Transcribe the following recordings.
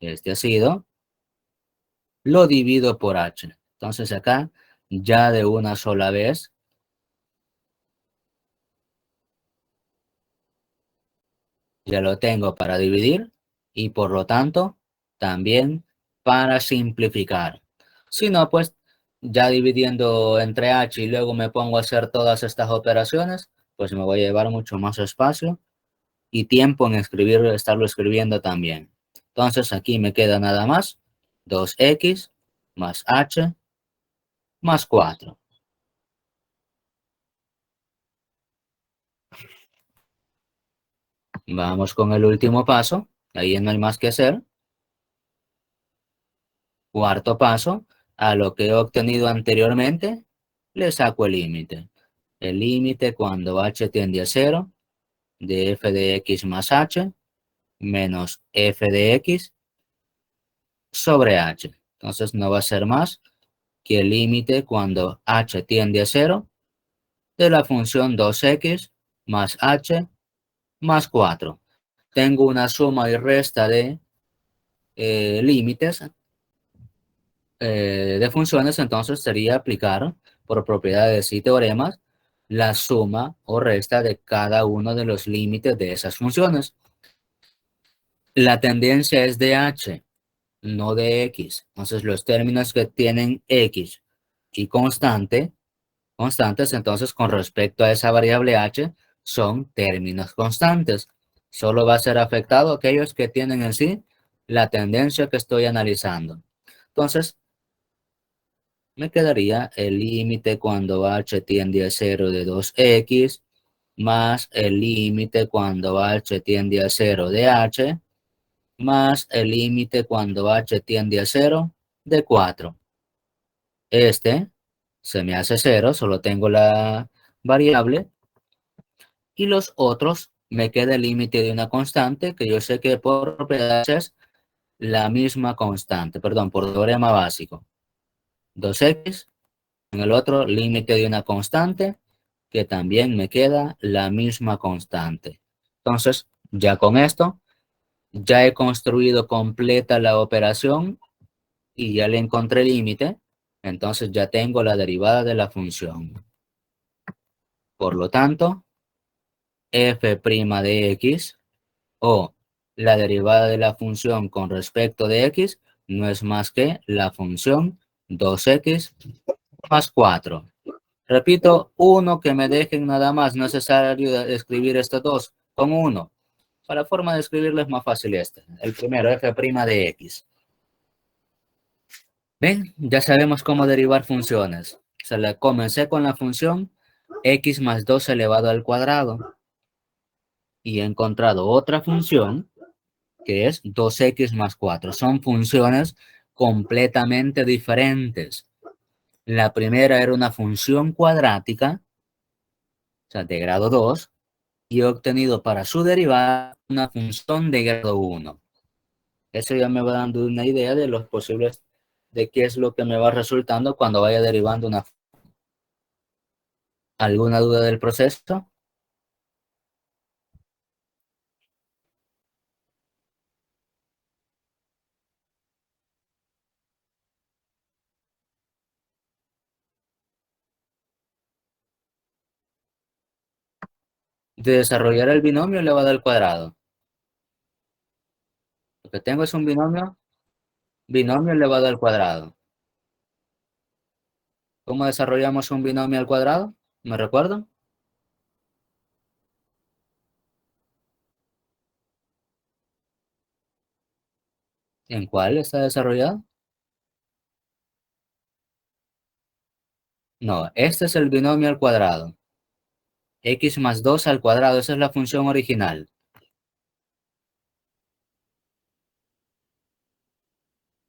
Este ha sido, lo divido por h. Entonces acá, ya de una sola vez, ya lo tengo para dividir y por lo tanto también para simplificar. Si no, pues ya dividiendo entre h y luego me pongo a hacer todas estas operaciones, pues me voy a llevar mucho más espacio y tiempo en estarlo escribiendo también. Entonces aquí me queda nada más 2x más h más 4. Vamos con el último paso. Ahí no hay más que hacer. Cuarto paso, a lo que he obtenido anteriormente, le saco el límite. El límite cuando h tiende a 0 de f de x más h menos f de x sobre h. Entonces no va a ser más que el límite cuando h tiende a 0 de la función 2x más h más 4. Tengo una suma y resta de límites de funciones, entonces sería aplicar por propiedades y teoremas la suma o resta de cada uno de los límites de esas funciones. La tendencia es de h, no de x. Entonces los términos que tienen x y constantes, entonces con respecto a esa variable h, son términos constantes. Solo va a ser afectado aquellos que tienen en sí la tendencia que estoy analizando. Entonces, me quedaría el límite cuando h tiende a 0 de 2x más el límite cuando h tiende a 0 de h más el límite cuando h tiende a 0 de 4. Este se me hace 0, solo tengo la variable, y los otros me queda el límite de una constante que yo sé que por propiedades es la misma constante, perdón, por teorema básico. 2x, en el otro límite de una constante que también me queda la misma constante. Entonces, ya con esto, ya he construido completa la operación y ya le encontré límite, entonces ya tengo la derivada de la función. Por lo tanto, f' de x o la derivada de la función con respecto de x no es más que la función 2x más 4. Repito, uno que me dejen nada más, no es necesario escribir estos dos, con uno. Para la forma de escribirlo es más fácil este. El primero, f' de x. ¿Ven? Ya sabemos cómo derivar funciones. Comencé con la función x más 2 elevado al cuadrado y he encontrado otra función que es 2x más 4. Son funciones completamente diferentes. La primera era una función cuadrática, o sea, de grado 2, y he obtenido para su derivada una función de grado 1. Eso ya me va dando una idea de los posibles, de qué es lo que me va resultando cuando vaya derivando una. ¿Alguna duda del proceso? De desarrollar el binomio elevado al cuadrado. Lo que tengo es un binomio elevado al cuadrado. ¿Cómo desarrollamos un binomio al cuadrado? ¿Me recuerdo? ¿En cuál está desarrollado? No, este es el binomio al cuadrado. X más 2 al cuadrado, esa es la función original.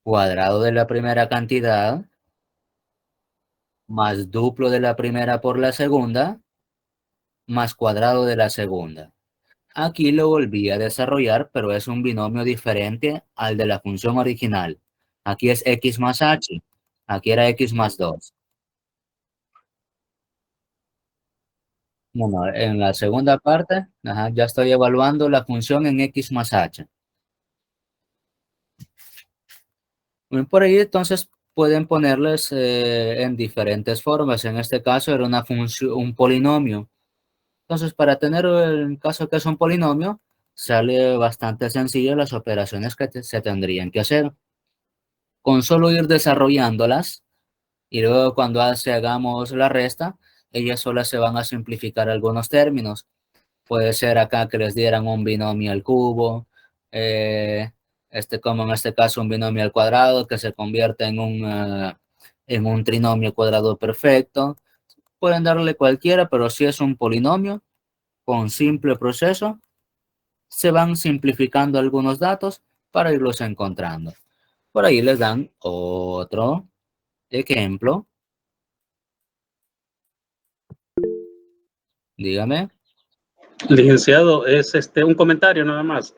Cuadrado de la primera cantidad más duplo de la primera por la segunda más cuadrado de la segunda. Aquí lo volví a desarrollar, pero es un binomio diferente al de la función original. Aquí es x más h. Aquí era x más 2. Bueno, en la segunda parte, ajá, ya estoy evaluando la función en x más h. Por ahí entonces pueden ponerles en diferentes formas. En este caso era una función, un polinomio. Entonces, para tener el caso que es un polinomio, sale bastante sencillo las operaciones que se tendrían que hacer. Con solo ir desarrollándolas y luego cuando hagamos la resta, ellas solas se van a simplificar algunos términos. Puede ser acá que les dieran un binomio al cubo, eh, como en este caso un binomio al cuadrado que se convierte en un trinomio cuadrado perfecto. Pueden darle cualquiera, pero si es un polinomio, con simple proceso, se van simplificando algunos datos para irlos encontrando. Por ahí les dan otro ejemplo. Dígame. Licenciado, es un comentario nada más.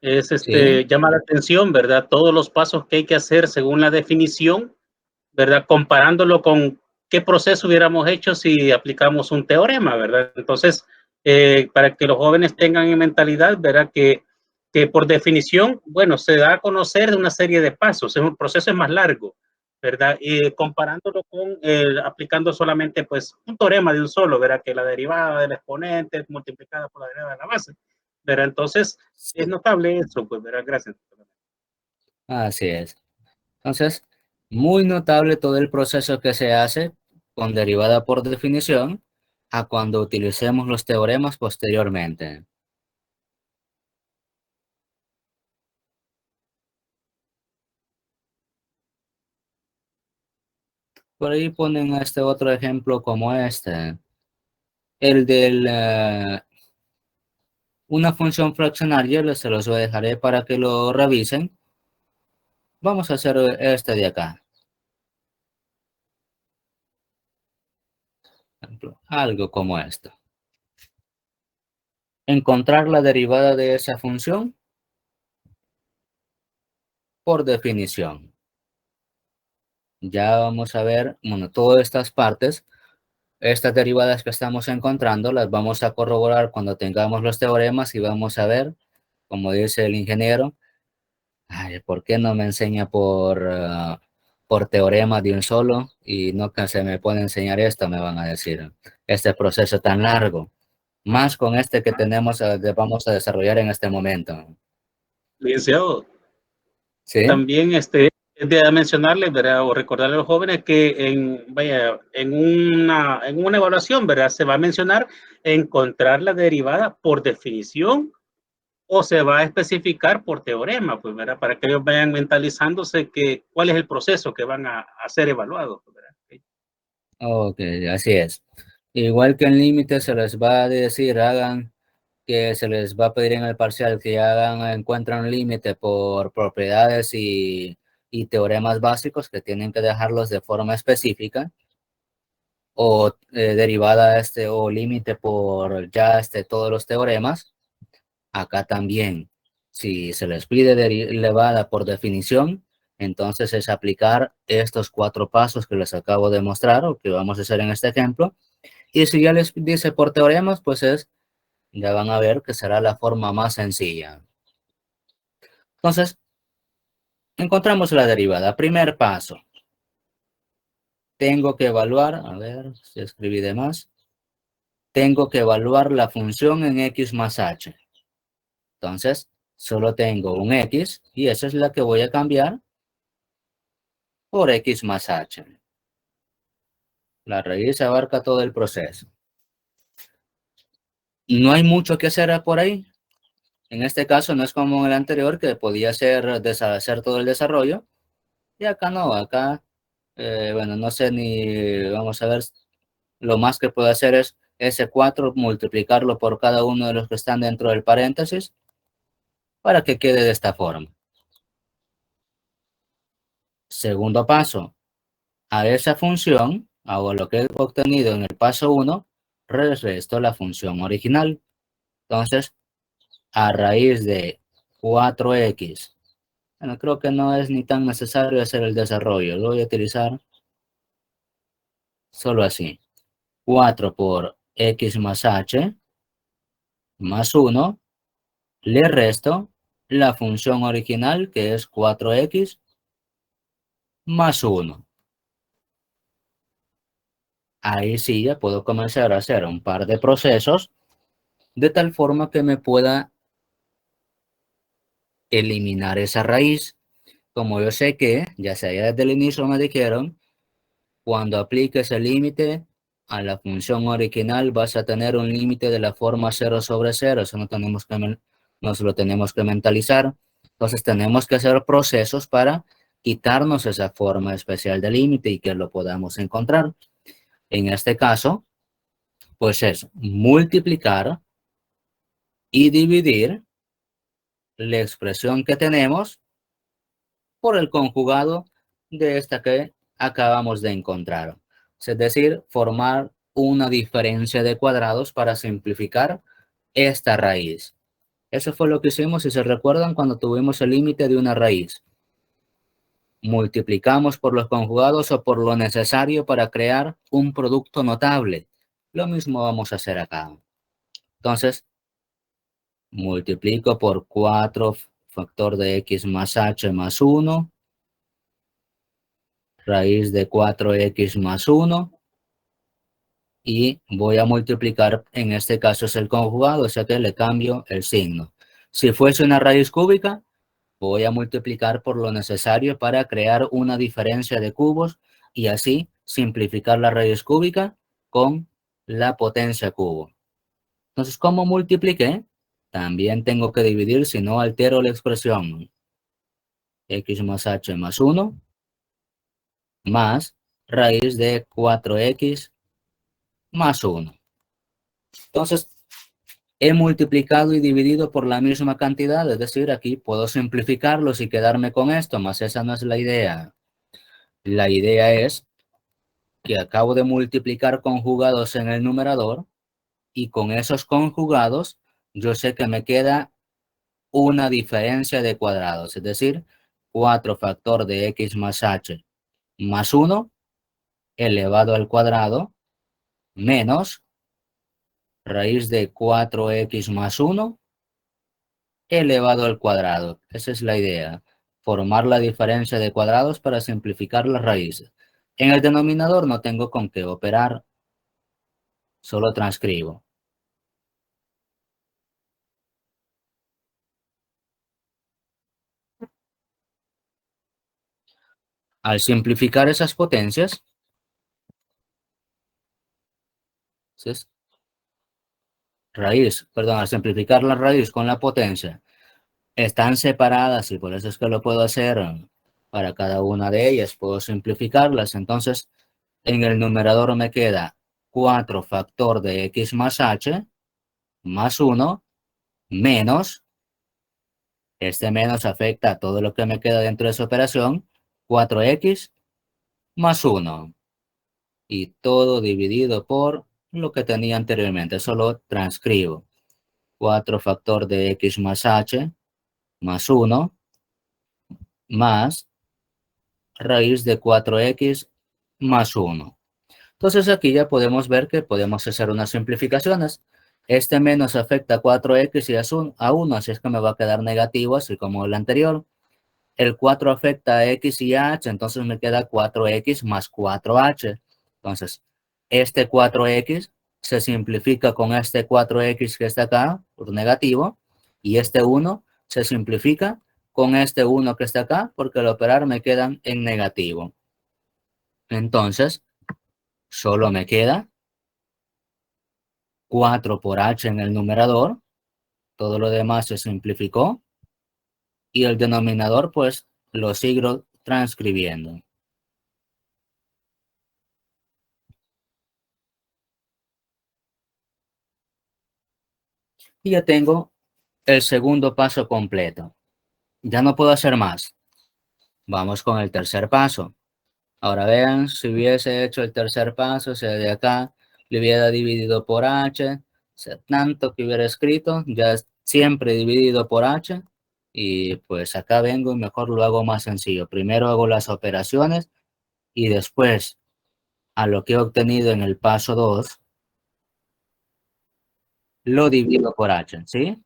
Es Sí. llama la atención, ¿verdad? Todos los pasos que hay que hacer según la definición, ¿verdad? Comparándolo con qué proceso hubiéramos hecho si aplicamos un teorema, ¿verdad? Entonces, para que los jóvenes tengan en mentalidad, ¿verdad? Que por definición, bueno, se da a conocer de una serie de pasos, es un proceso más largo, ¿verdad? Y comparándolo con aplicando solamente pues un teorema de un solo, ¿verdad? Que la derivada del exponente es multiplicada por la derivada de la base, ¿verdad? Entonces, es Sí, notable eso, pues, ¿verdad? Gracias. así es. Entonces, muy notable todo el proceso que se hace con derivada por definición a cuando utilicemos los teoremas posteriormente. Por ahí ponen este otro ejemplo como este, el del una función fraccionaria, se los dejaré para que lo revisen. Vamos a hacer este de acá. Algo como esto. Encontrar la derivada de esa función por definición. Ya vamos a ver, bueno, todas estas partes, estas derivadas que estamos encontrando, las vamos a corroborar cuando tengamos los teoremas y vamos a ver, como dice el ingeniero, ay, ¿por qué no me enseña por teorema de un solo y no que se me puede enseñar esto? Me van a decir, este proceso tan largo, más con este que tenemos, vamos a desarrollar en este momento. Licenciado, ¿Sí? también es de mencionarles, ¿verdad? O recordarle a los jóvenes que vaya, en una evaluación, ¿verdad? Se va a mencionar encontrar la derivada por definición o se va a especificar por teorema, pues, ¿verdad? Para que ellos vayan mentalizándose que cuál es el proceso que van a ser evaluados, ¿verdad? Ok, así es. Igual que en límite se les va a decir, hagan que se les va a pedir en el parcial que hagan, encuentran un límite por propiedades y teoremas básicos que tienen que dejarlos de forma específica o derivada o límite por ya todos los teoremas. Acá también, si se les pide derivada por definición, entonces es aplicar estos 4 pasos que les acabo de mostrar o que vamos a hacer en este ejemplo. Y si ya les dice por teoremas, pues ya van a ver que será la forma más sencilla. Entonces, encontramos la derivada. Primer paso, tengo que evaluar, a ver si escribí de más, tengo que evaluar la función en x más h. Entonces, solo tengo un x y esa es la que voy a cambiar por x más h. La raíz abarca todo el proceso. No hay mucho que hacer por ahí. En este caso no es como en el anterior que podía hacer todo el desarrollo. Y acá no, acá, bueno, no sé ni, vamos a ver, lo más que puedo hacer es S4, multiplicarlo por cada uno de los que están dentro del paréntesis para que quede de esta forma. Segundo paso, a esa función, hago lo que he obtenido en el paso 1, resto la función original. Entonces, a raíz de 4x, bueno, creo que no es ni tan necesario hacer el desarrollo, lo voy a utilizar solo así. 4 por x más h más 1, le resto la función original que es 4x más 1. Ahí sí ya puedo comenzar a hacer un par de procesos de tal forma que me pueda eliminar esa raíz. Como yo sé que, ya sea desde el inicio me dijeron, cuando apliques el límite a la función original vas a tener un límite de la forma 0/0. Eso no tenemos que, nos lo tenemos que mentalizar. Entonces tenemos que hacer procesos para quitarnos esa forma especial de límite y que lo podamos encontrar. En este caso, pues es multiplicar y dividir la expresión que tenemos por el conjugado de esta que acabamos de encontrar. Es decir, formar una diferencia de cuadrados para simplificar esta raíz. Eso fue lo que hicimos, si se recuerdan, cuando tuvimos el límite de una raíz. Multiplicamos por los conjugados o por lo necesario para crear un producto notable. Lo mismo vamos a hacer acá. Entonces, multiplico por 4 factor de x más h más 1, raíz de 4x más 1, y voy a multiplicar, en este caso es el conjugado, o sea que le cambio el signo. Si fuese una raíz cúbica, voy a multiplicar por lo necesario para crear una diferencia de cubos y así simplificar la raíz cúbica con la potencia cubo. Entonces, ¿cómo multipliqué? También tengo que dividir, si no altero la expresión. X más h más 1 más raíz de 4x más 1. Entonces, he multiplicado y dividido por la misma cantidad, es decir, aquí puedo simplificarlos y quedarme con esto, mas esa no es la idea. La idea es que acabo de multiplicar conjugados en el numerador y con esos conjugados yo sé que me queda una diferencia de cuadrados, es decir, 4 factor de x más h más 1 elevado al cuadrado menos raíz de 4x más 1 elevado al cuadrado. Esa es la idea, formar la diferencia de cuadrados para simplificar las raíces. En el denominador no tengo con qué operar, solo transcribo. Al simplificar esas potencias, entonces, al simplificar la raíz con la potencia, están separadas y por eso es que lo puedo hacer para cada una de ellas, puedo simplificarlas. Entonces, en el numerador me queda 4 factor de x más h más 1 menos, este menos afecta a todo lo que me queda dentro de esa operación, 4x más 1 y todo dividido por lo que tenía anteriormente, solo transcribo 4 factor de x más h más 1 más raíz de 4x más 1. Entonces aquí ya podemos ver que podemos hacer unas simplificaciones. Este menos afecta a 4x y a 1, así es que me va a quedar negativo, así como el anterior. El 4 afecta a x y a h, entonces me queda 4x más 4h. Entonces, este 4x se simplifica con este 4x que está acá, por negativo, y este 1 se simplifica con este 1 que está acá, porque al operar me quedan en negativo. Entonces, solo me queda 4 por h en el numerador, todo lo demás se simplificó, y el denominador pues lo sigo transcribiendo. Y ya tengo el segundo paso completo. Ya no puedo hacer más. Vamos con el tercer paso. Ahora vean, si hubiese hecho el tercer paso, o sea, de acá, le hubiera dividido por h, o sea, tanto que hubiera escrito, ya siempre dividido por h, y pues acá vengo y mejor lo hago más sencillo. Primero hago las operaciones y después a lo que he obtenido en el paso 2, lo divido por h, ¿sí?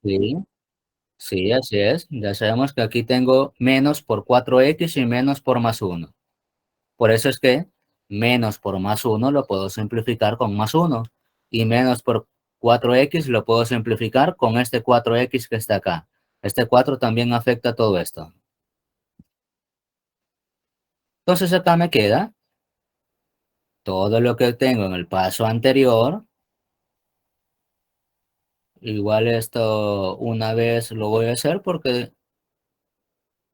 Sí, Sí, así es. Ya sabemos que aquí tengo menos por 4x y menos por más 1. Por eso es que menos por más 1 lo puedo simplificar con más 1. Y menos por 4x lo puedo simplificar con este 4x que está acá. Este 4 también afecta a todo esto. Entonces acá me queda todo lo que tengo en el paso anterior. Igual esto una vez lo voy a hacer porque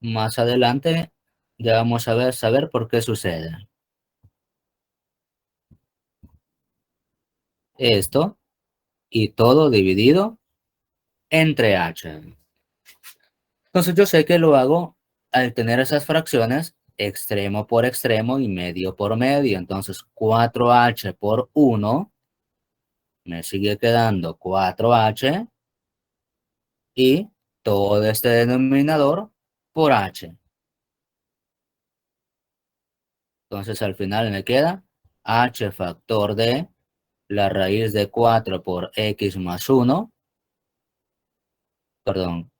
más adelante ya vamos a saber por qué sucede. Esto y todo dividido entre h. Entonces yo sé que lo hago al tener esas fracciones extremo por extremo y medio por medio. Entonces 4h por 1 me sigue quedando 4h y todo este denominador por h. Entonces al final me queda h factor de la raíz de 4 por x más 1, perdón,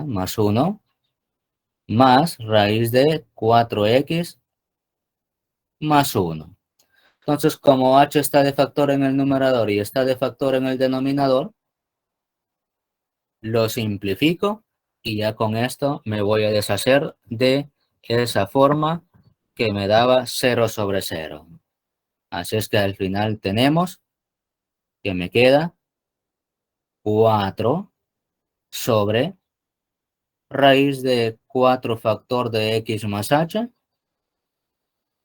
más 1, más raíz de 4x más 1. Entonces, como h está de factor en el numerador y está de factor en el denominador, lo simplifico y ya con esto me voy a deshacer de esa forma que me daba 0 sobre 0. Así es que al final tenemos que me queda 4 sobre raíz de 4 factor de x más h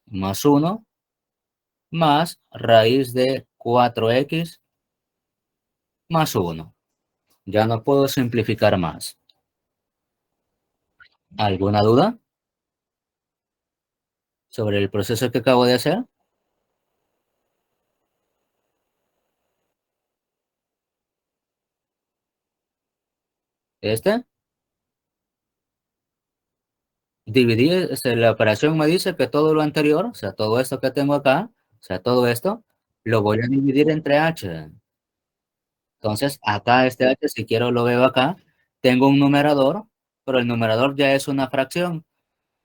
más 1 más raíz de 4x más 1. Ya no puedo simplificar más. ¿Alguna duda sobre el proceso que acabo de hacer? Este, dividir, la operación me dice que todo lo anterior, o sea, todo esto que tengo acá, o sea, todo esto, lo voy a dividir entre h. Entonces, acá este h, si quiero lo veo acá, tengo un numerador, pero el numerador ya es una fracción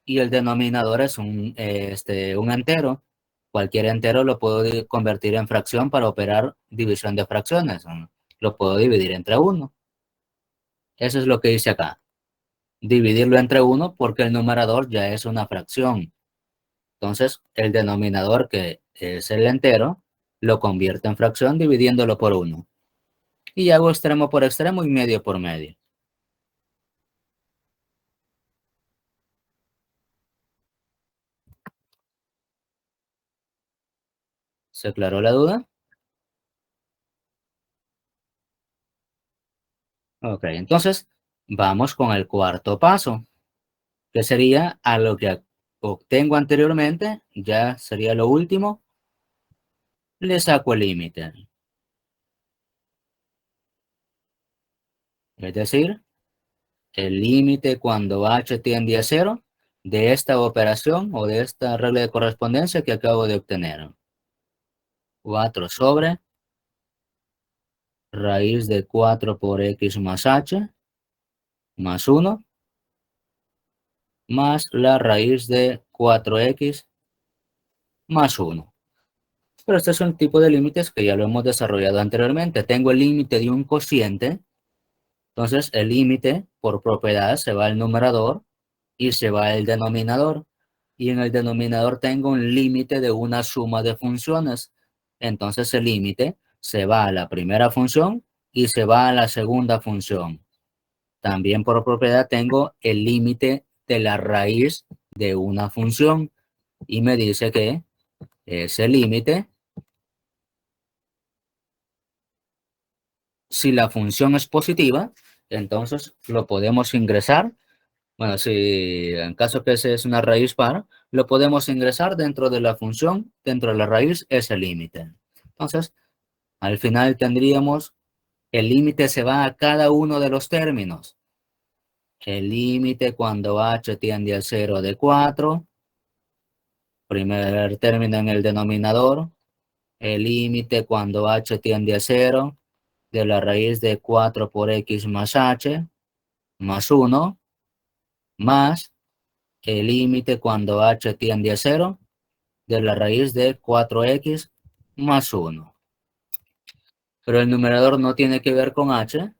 y el denominador es un entero. Cualquier entero lo puedo convertir en fracción para operar división de fracciones. Lo puedo dividir entre 1. Eso es lo que hice acá. Dividirlo entre 1 porque el numerador ya es una fracción. Entonces, el denominador, que es el entero, lo convierto en fracción dividiéndolo por 1. Y hago extremo por extremo y medio por medio. ¿Se aclaró la duda? Ok, entonces vamos con el cuarto paso, que sería a lo que obtengo anteriormente, ya sería lo último, le saco el límite. Es decir, el límite cuando h tiende a 0 de esta operación o de esta regla de correspondencia que acabo de obtener. 4 sobre raíz de 4 por x más h más 1 más la raíz de 4x más 1. Pero este es un tipo de límites que ya lo hemos desarrollado anteriormente. Tengo el límite de un cociente. Entonces, el límite por propiedad se va al numerador y se va al denominador. Y en el denominador tengo un límite de una suma de funciones. Entonces, el límite se va a la primera función y se va a la segunda función. También por propiedad tengo el límite de la raíz de una función. Y me dice que ese límite, si la función es positiva, entonces lo podemos ingresar. Bueno, si en caso que ese es una raíz par, lo podemos ingresar dentro de la función, dentro de la raíz, ese límite. Entonces, al final tendríamos, el límite se va a cada uno de los términos. El límite cuando h tiende a 0 de 4, primer término en el denominador. El límite cuando h tiende a 0 de la raíz de 4 por x más h. más 1 más el límite cuando h tiende a 0 de la raíz de 4x más 1. Pero el numerador no tiene que ver con h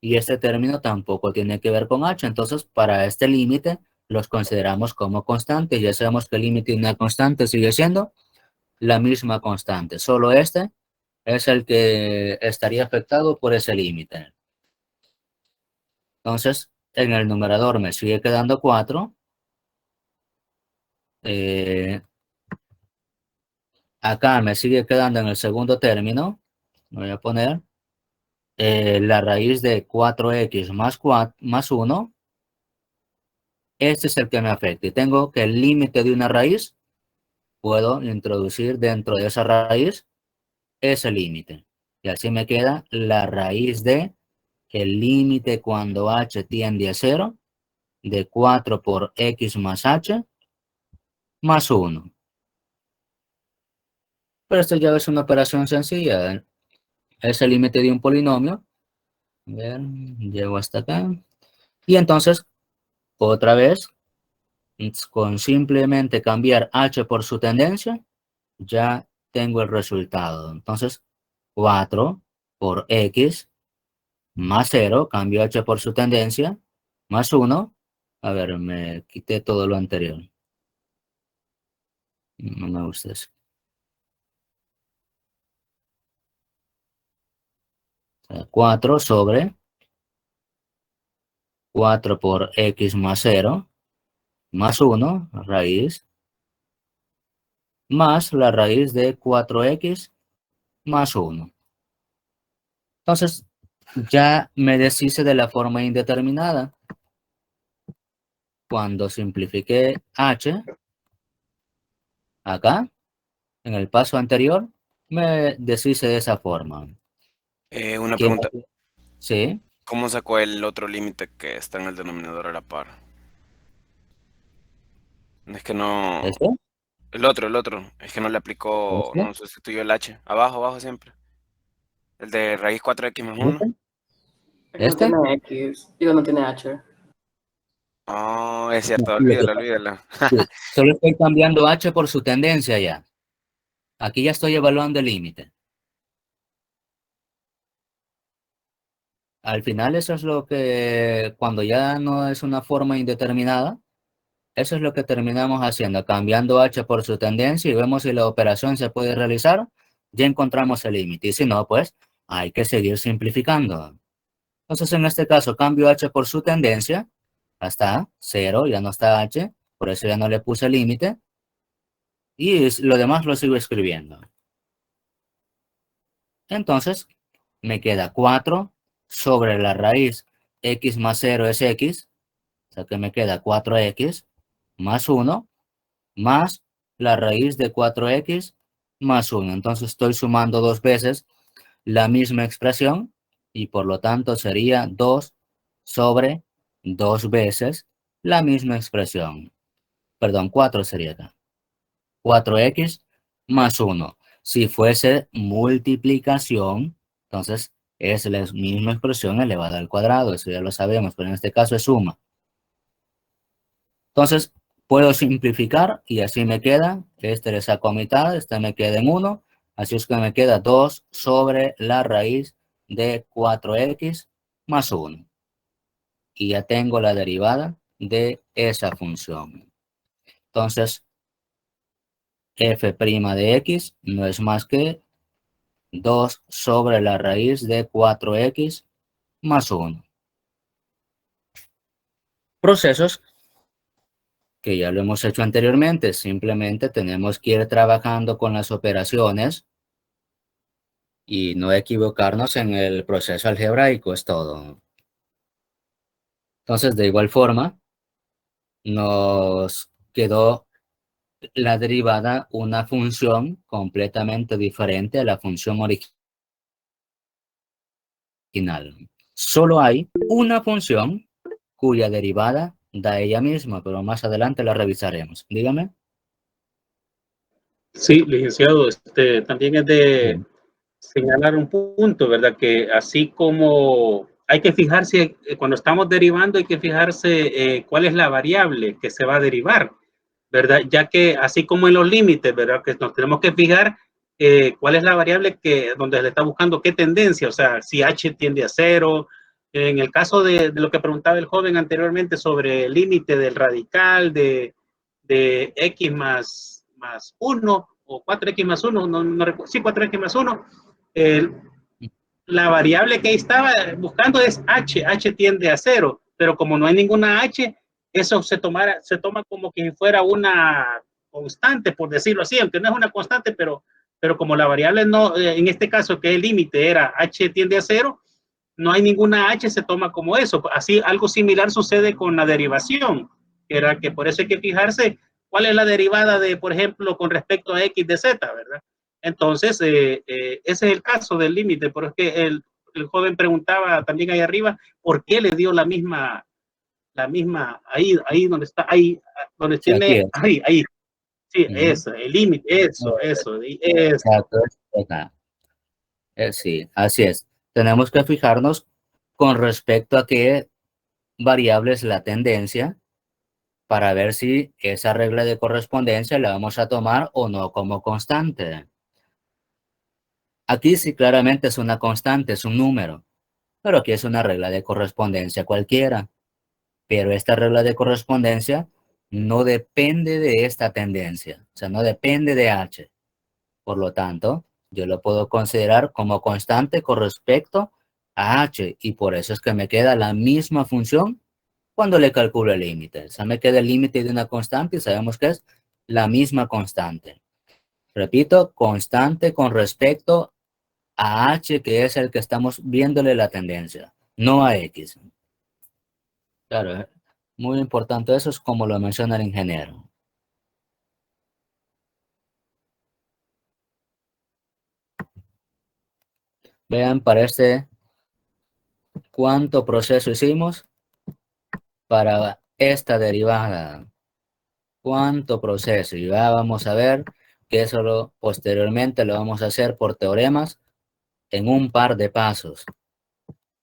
y este término tampoco tiene que ver con h. Entonces, para este límite los consideramos como constantes. Ya sabemos que el límite de una constante sigue siendo la misma constante. Solo este es el que estaría afectado por ese límite. Entonces, en el numerador me sigue quedando 4. Acá me sigue quedando en el segundo término. Voy a poner la raíz de 4x más 1. Este es el que me afecta. Y tengo que el límite de una raíz, puedo introducir dentro de esa raíz ese límite. Y así me queda la raíz de el límite cuando h tiende a 0 de 4 por x más h más 1. Pero esto ya es una operación sencilla. Es el límite de un polinomio. A ver, llego hasta acá. Y entonces, otra vez, con simplemente cambiar h por su tendencia, ya tengo el resultado. Entonces, 4 por x más 0, cambio h por su tendencia, más 1. A ver, me quité todo lo anterior. No me gusta eso. 4 sobre 4 por x más 0, más 1, raíz, más la raíz de 4x más 1. Entonces, ya me deshice de la forma indeterminada. Cuando simplifiqué h, acá, en el paso anterior, me deshice de esa forma. Una ¿Qué? pregunta. Sí. ¿Cómo sacó el otro límite que está en el denominador a la par? Es que no... ¿Este? El otro. Es que no le aplicó, ¿Este? no sustituyó el h. Abajo, abajo siempre. El de raíz 4x más 1. ¿Este? Es que no ¿Este? tiene X, digo, no tiene H. Oh, es No, cierto, lo que olvídalo, pasa- olvídalo. sí, solo estoy cambiando h por su tendencia ya. Aquí ya estoy evaluando el límite. Al final eso es lo que, cuando ya no es una forma indeterminada, eso es lo que terminamos haciendo, cambiando h por su tendencia y vemos si la operación se puede realizar, ya encontramos el límite. Y si no, pues hay que seguir simplificando. Entonces, en este caso, cambio h por su tendencia, hasta 0, ya no está h, por eso ya no le puse límite. Y lo demás lo sigo escribiendo. Entonces, me queda 4 sobre la raíz x más 0 es x, o sea que me queda 4x más 1 más la raíz de 4x más 1. Entonces estoy sumando dos veces la misma expresión y por lo tanto sería 2 sobre 2 veces la misma expresión. Perdón, 4 sería acá. 4x más 1. Si fuese multiplicación, entonces es la misma expresión elevada al cuadrado. Eso ya lo sabemos, pero en este caso es suma. Entonces, puedo simplificar y así me queda, este le saco a mitad, este me queda en 1, así es que me queda 2 sobre la raíz de 4x más 1. Y ya tengo la derivada de esa función. Entonces, f' de x no es más que 2 sobre la raíz de 4x más 1. Procesos que ya lo hemos hecho anteriormente, simplemente tenemos que ir trabajando con las operaciones y no equivocarnos en el proceso algebraico, es todo. Entonces, de igual forma, nos quedó la derivada una función completamente diferente a la función original. Solo hay una función cuya derivada da ella misma, pero más adelante la revisaremos. Dígame. Sí, licenciado, también es de Sí. señalar un punto, ¿verdad? Que así como hay que fijarse, cuando estamos derivando, hay que fijarse cuál es la variable que se va a derivar, ¿verdad? Ya que así como en los límites, ¿verdad? Que nos tenemos que fijar cuál es la variable que donde le está buscando qué tendencia, o sea, si h tiende a 0. En el caso de lo que preguntaba el joven anteriormente sobre el límite del radical de x más 1 o 4x más 1, no recuerdo, sí, 4x más 1, la variable que ahí estaba buscando es h tiende a 0, pero como no hay ninguna h, eso se toma como que fuera una constante, por decirlo así, aunque no es una constante, pero como la variable no, en este caso que el límite era h tiende a 0, no hay ninguna h, se toma como eso. Así algo similar sucede con la derivación, que era que por eso hay que fijarse cuál es la derivada de, por ejemplo, con respecto a x de z, ¿verdad? Entonces, ese es el caso del límite, pero es que el joven preguntaba también ahí arriba, ¿por qué le dio la misma, ahí donde está, ahí, donde Sí, aquí tiene, es. ahí, sí, Ujú. eso, el límite, eso. Exacto, es acá. Sí, así es. Tenemos que fijarnos con respecto a qué variable es la tendencia para ver si esa regla de correspondencia la vamos a tomar o no como constante. Aquí sí claramente es una constante, es un número, pero aquí es una regla de correspondencia cualquiera. Pero esta regla de correspondencia no depende de esta tendencia, o sea, no depende de h. Por lo tanto, yo lo puedo considerar como constante con respecto a h y por eso es que me queda la misma función cuando le calculo el límite. O sea, me queda el límite de una constante y sabemos que es la misma constante. Repito, constante con respecto a h, que es el que estamos viéndole la tendencia, no a x. Claro, muy importante eso, es como lo menciona el ingeniero. Vean, parece cuánto proceso hicimos para esta derivada. Cuánto proceso. Y ya vamos a ver que eso posteriormente lo vamos a hacer por teoremas en un par de pasos.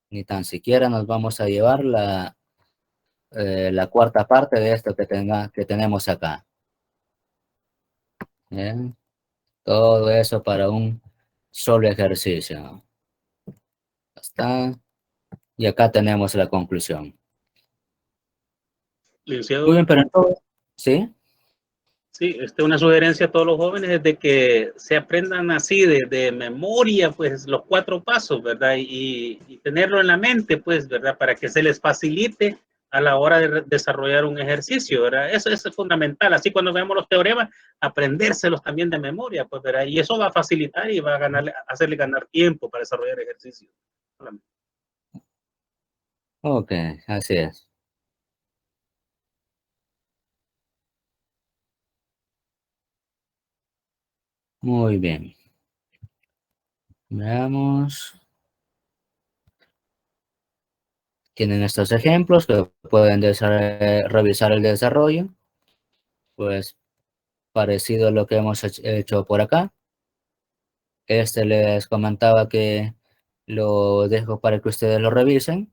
Ni tan siquiera nos vamos a llevar la cuarta parte de esto que tenemos acá. ¿Bien? Todo eso para un solo ejercicio. Está. Y acá tenemos la conclusión. Licenciado, Muy bien, pero entonces, ¿sí? sí, una sugerencia a todos los jóvenes es de que se aprendan así de memoria, pues, los 4 pasos, ¿verdad? Y tenerlo en la mente, pues, ¿verdad? Para que se les facilite a la hora de desarrollar un ejercicio, ¿verdad? Eso es fundamental. Así cuando veamos los teoremas, aprendérselos también de memoria, pues, ¿verdad? Y eso va a facilitar y va a hacerle ganar tiempo para desarrollar ejercicios. Ok, así es. Muy bien. Veamos. Tienen estos ejemplos que pueden revisar el desarrollo. Pues parecido a lo que hemos hecho por acá. Este les comentaba que lo dejo para que ustedes lo revisen.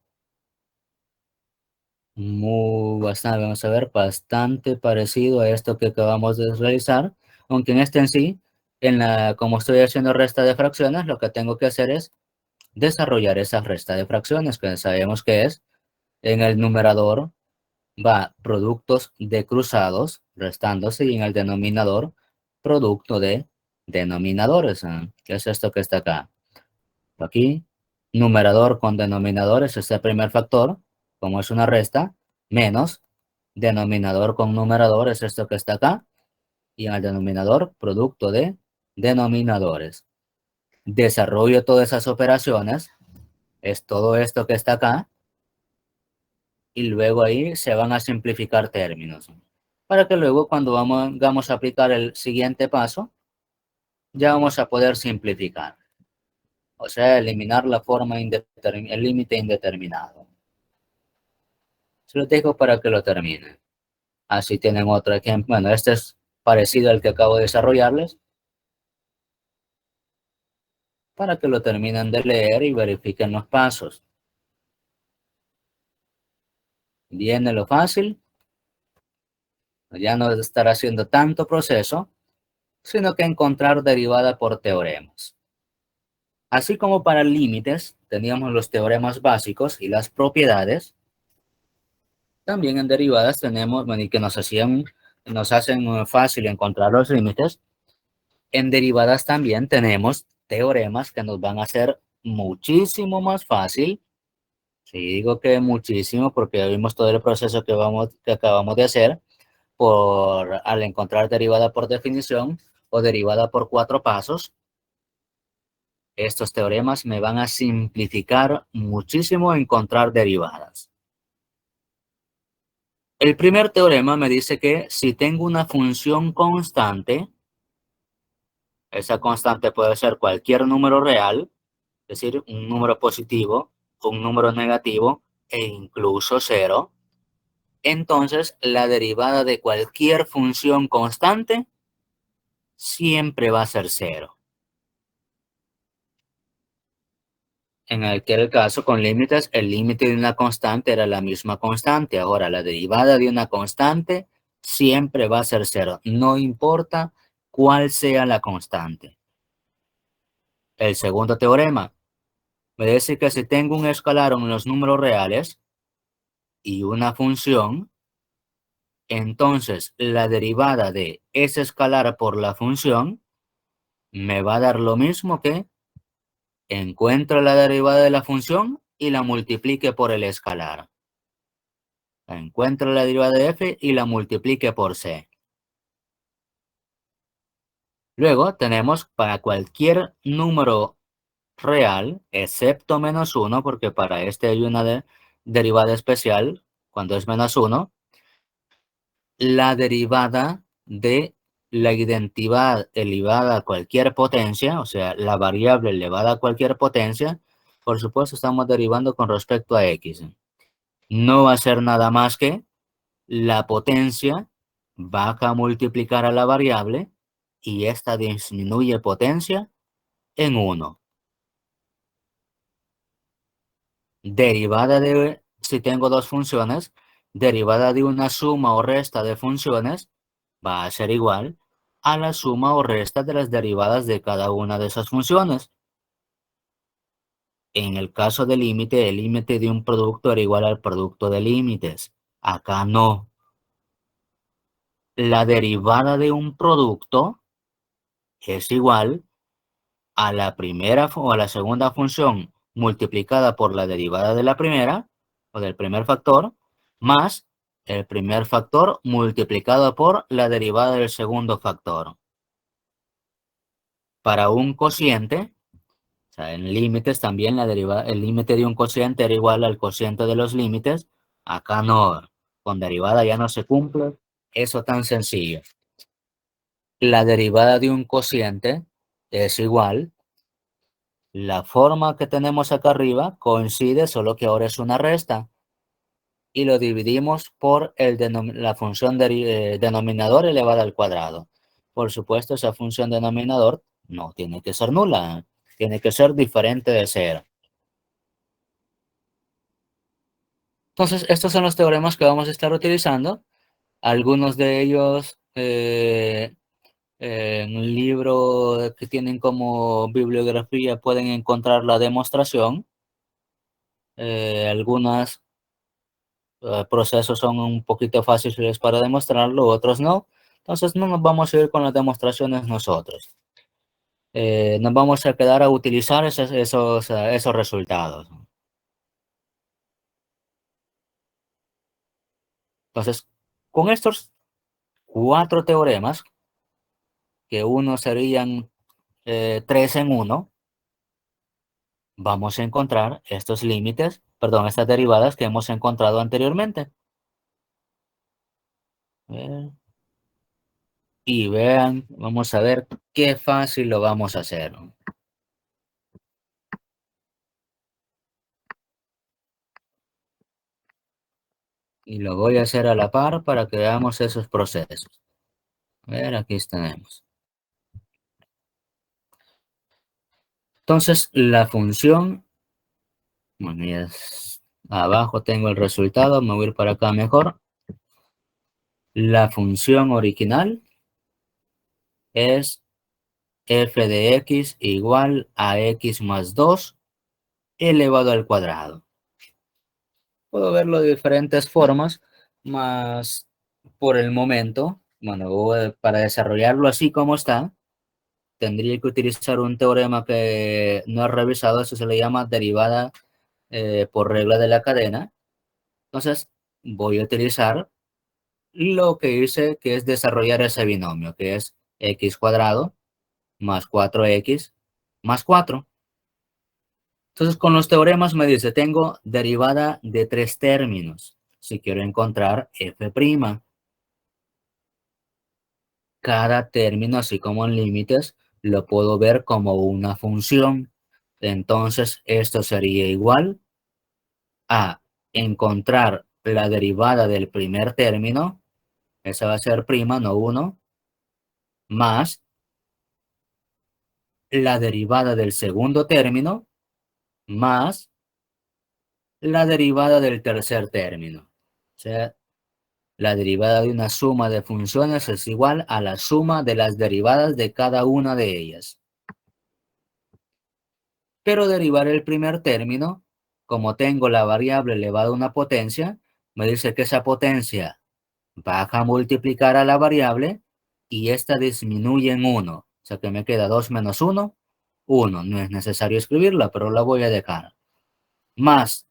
Bastante, vamos a ver, bastante parecido a esto que acabamos de realizar, aunque en este en sí, como estoy haciendo resta de fracciones, lo que tengo que hacer es desarrollar esa resta de fracciones, que sabemos que es en el numerador va productos de cruzados restándose y en el denominador producto de denominadores, que es esto que está acá. Aquí, numerador con denominadores es el primer factor, como es una resta, menos denominador con numerador es esto que está acá, y en el denominador producto de denominadores. Desarrollo todas esas operaciones, es todo esto que está acá, y luego ahí se van a simplificar términos, para que luego cuando vamos a aplicar el siguiente paso, ya vamos a poder simplificar. O sea, eliminar la forma el límite indeterminado. Se lo dejo para que lo terminen. Así tienen otro ejemplo. Bueno, este es parecido al que acabo de desarrollarles, para que lo terminen de leer y verifiquen los pasos. Viene lo fácil. Ya no estar haciendo tanto proceso, sino que encontrar derivada por teoremas. Así como para límites teníamos los teoremas básicos y las propiedades, también en derivadas tenemos, bueno, y que nos hacen fácil encontrar los límites. En derivadas también tenemos teoremas que nos van a hacer muchísimo más fácil. Sí, digo que muchísimo porque ya vimos todo el proceso que acabamos de hacer al encontrar derivada por definición o derivada por 4 pasos. Estos teoremas me van a simplificar muchísimo encontrar derivadas. El primer teorema me dice que si tengo una función constante, esa constante puede ser cualquier número real, es decir, un número positivo, un número negativo e incluso cero. Entonces, la derivada de cualquier función constante siempre va a ser cero. En aquel caso, con límites, el límite de una constante era la misma constante. Ahora, la derivada de una constante siempre va a ser cero, no importa cuál sea la constante. El segundo teorema me dice que si tengo un escalar en los números reales y una función, entonces la derivada de ese escalar por la función me va a dar lo mismo que encuentro la derivada de la función y la multiplique por el escalar. Encuentro la derivada de f y la multiplique por c. Luego tenemos para cualquier número real, excepto menos 1, porque para este hay una derivada especial, cuando es menos 1, la derivada de la identidad elevada a cualquier potencia, o sea, la variable elevada a cualquier potencia, por supuesto estamos derivando con respecto a x. No va a ser nada más que la potencia baja a multiplicar a la variable y esta disminuye potencia en 1. Derivada de, si tengo dos funciones, derivada de una suma o resta de funciones va a ser igual a la suma o resta de las derivadas de cada una de esas funciones. En el caso del límite, el límite de un producto era igual al producto de límites. Acá no. La derivada de un producto es igual a la primera o a la segunda función multiplicada por la derivada de la primera o del primer factor más el primer factor multiplicado por la derivada del segundo factor. Para un cociente, o sea, en límites también el límite de un cociente era igual al cociente de los límites. Acá no, con derivada ya no se cumple eso tan sencillo. La derivada de un cociente es igual. La forma que tenemos acá arriba coincide, solo que ahora es una resta. Y lo dividimos por la función denominador elevada al cuadrado. Por supuesto, esa función denominador no tiene que ser nula, tiene que ser diferente de cero. Entonces, estos son los teoremas que vamos a estar utilizando. Algunos de ellos en un libro que tienen como bibliografía pueden encontrar la demostración. Algunos procesos son un poquito fáciles para demostrarlo, otros no. Entonces no nos vamos a ir con las demostraciones nosotros. Nos vamos a quedar a utilizar esos resultados. Entonces, con estos 4 teoremas, que uno serían 3 en 1, vamos a encontrar estos límites, perdón, estas derivadas que hemos encontrado anteriormente. Y vean, vamos a ver qué fácil lo vamos a hacer. Y lo voy a hacer a la par para que veamos esos procesos. A ver, aquí tenemos. Entonces, la función, bueno, Abajo tengo el resultado, me voy a ir para acá mejor. La función original es f de x igual a x más 2 elevado al cuadrado. Puedo verlo de diferentes formas, más por el momento, bueno, para desarrollarlo así como está, tendría que utilizar un teorema que no he revisado, eso se le llama derivada por regla de la cadena. Entonces, voy a utilizar lo que hice, que es desarrollar ese binomio, que es x cuadrado más 4x más 4. Entonces, con los teoremas me dice, tengo derivada de 3 términos. Si quiero encontrar f', cada término, así como en límites, lo puedo ver como una función. Entonces, esto sería igual a encontrar la derivada del primer término, esa va a ser prima, no 1, más la derivada del segundo término, más la derivada del tercer término. O sea, la derivada de una suma de funciones es igual a la suma de las derivadas de cada una de ellas. Pero derivar el primer término, como tengo la variable elevada a una potencia, me dice que esa potencia baja a multiplicar a la variable y esta disminuye en 1. O sea que me queda 2 menos 1, 1. No es necesario escribirla, pero la voy a dejar. Más,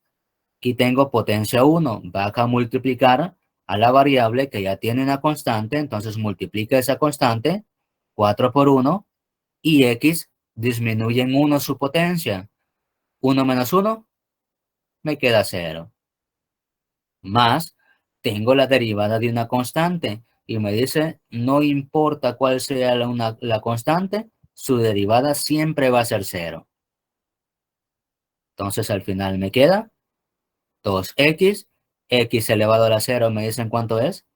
aquí tengo potencia 1, baja a multiplicar a la variable que ya tiene una constante, entonces multiplica esa constante, 4 por 1, y x disminuye en 1 su potencia. 1 menos 1, me queda 0. Más, tengo la derivada de una constante y me dice, no importa cuál sea la constante, su derivada siempre va a ser 0. Entonces al final me queda 2x, x elevado a la 0 me dicen cuánto es,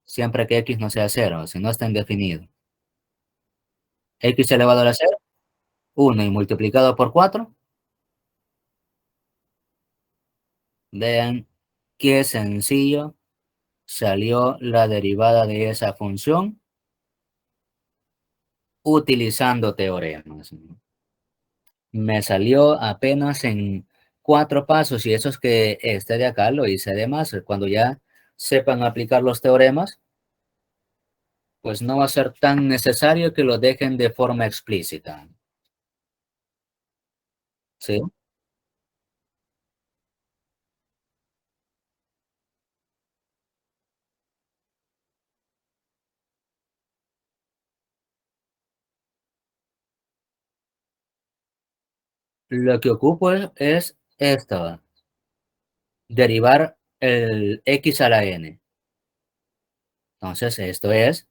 siempre que x no sea 0, si no está indefinido. X elevado a la 0, 1 y multiplicado por 4. Vean qué sencillo salió la derivada de esa función utilizando teoremas. Me salió apenas en 4 pasos y eso es que este de acá lo hice de más. Cuando ya sepan aplicar los teoremas, pues no va a ser tan necesario que lo dejen de forma explícita. ¿Sí? Lo que ocupo es esto, derivar el x a la n. Entonces, esto es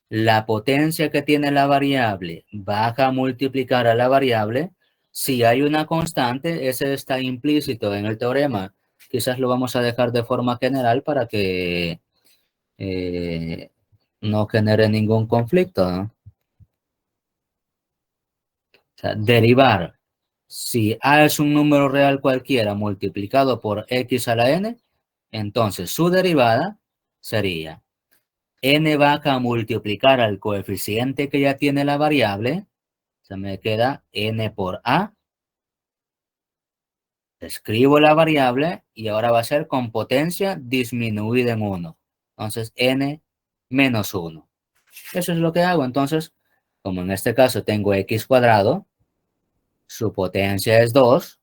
la potencia que tiene la variable baja a multiplicar a la variable. Si hay una constante, ese está implícito en el teorema. Quizás lo vamos a dejar de forma general para que no genere ningún conflicto, ¿no? O sea, derivar. Si A es un número real cualquiera multiplicado por x a la n, entonces su derivada sería n baja a multiplicar al coeficiente que ya tiene la variable. Se me queda n por a. Escribo la variable y ahora va a ser con potencia disminuida en 1. Entonces n menos 1. Eso es lo que hago. Entonces, como en este caso tengo x cuadrado, su potencia es 2.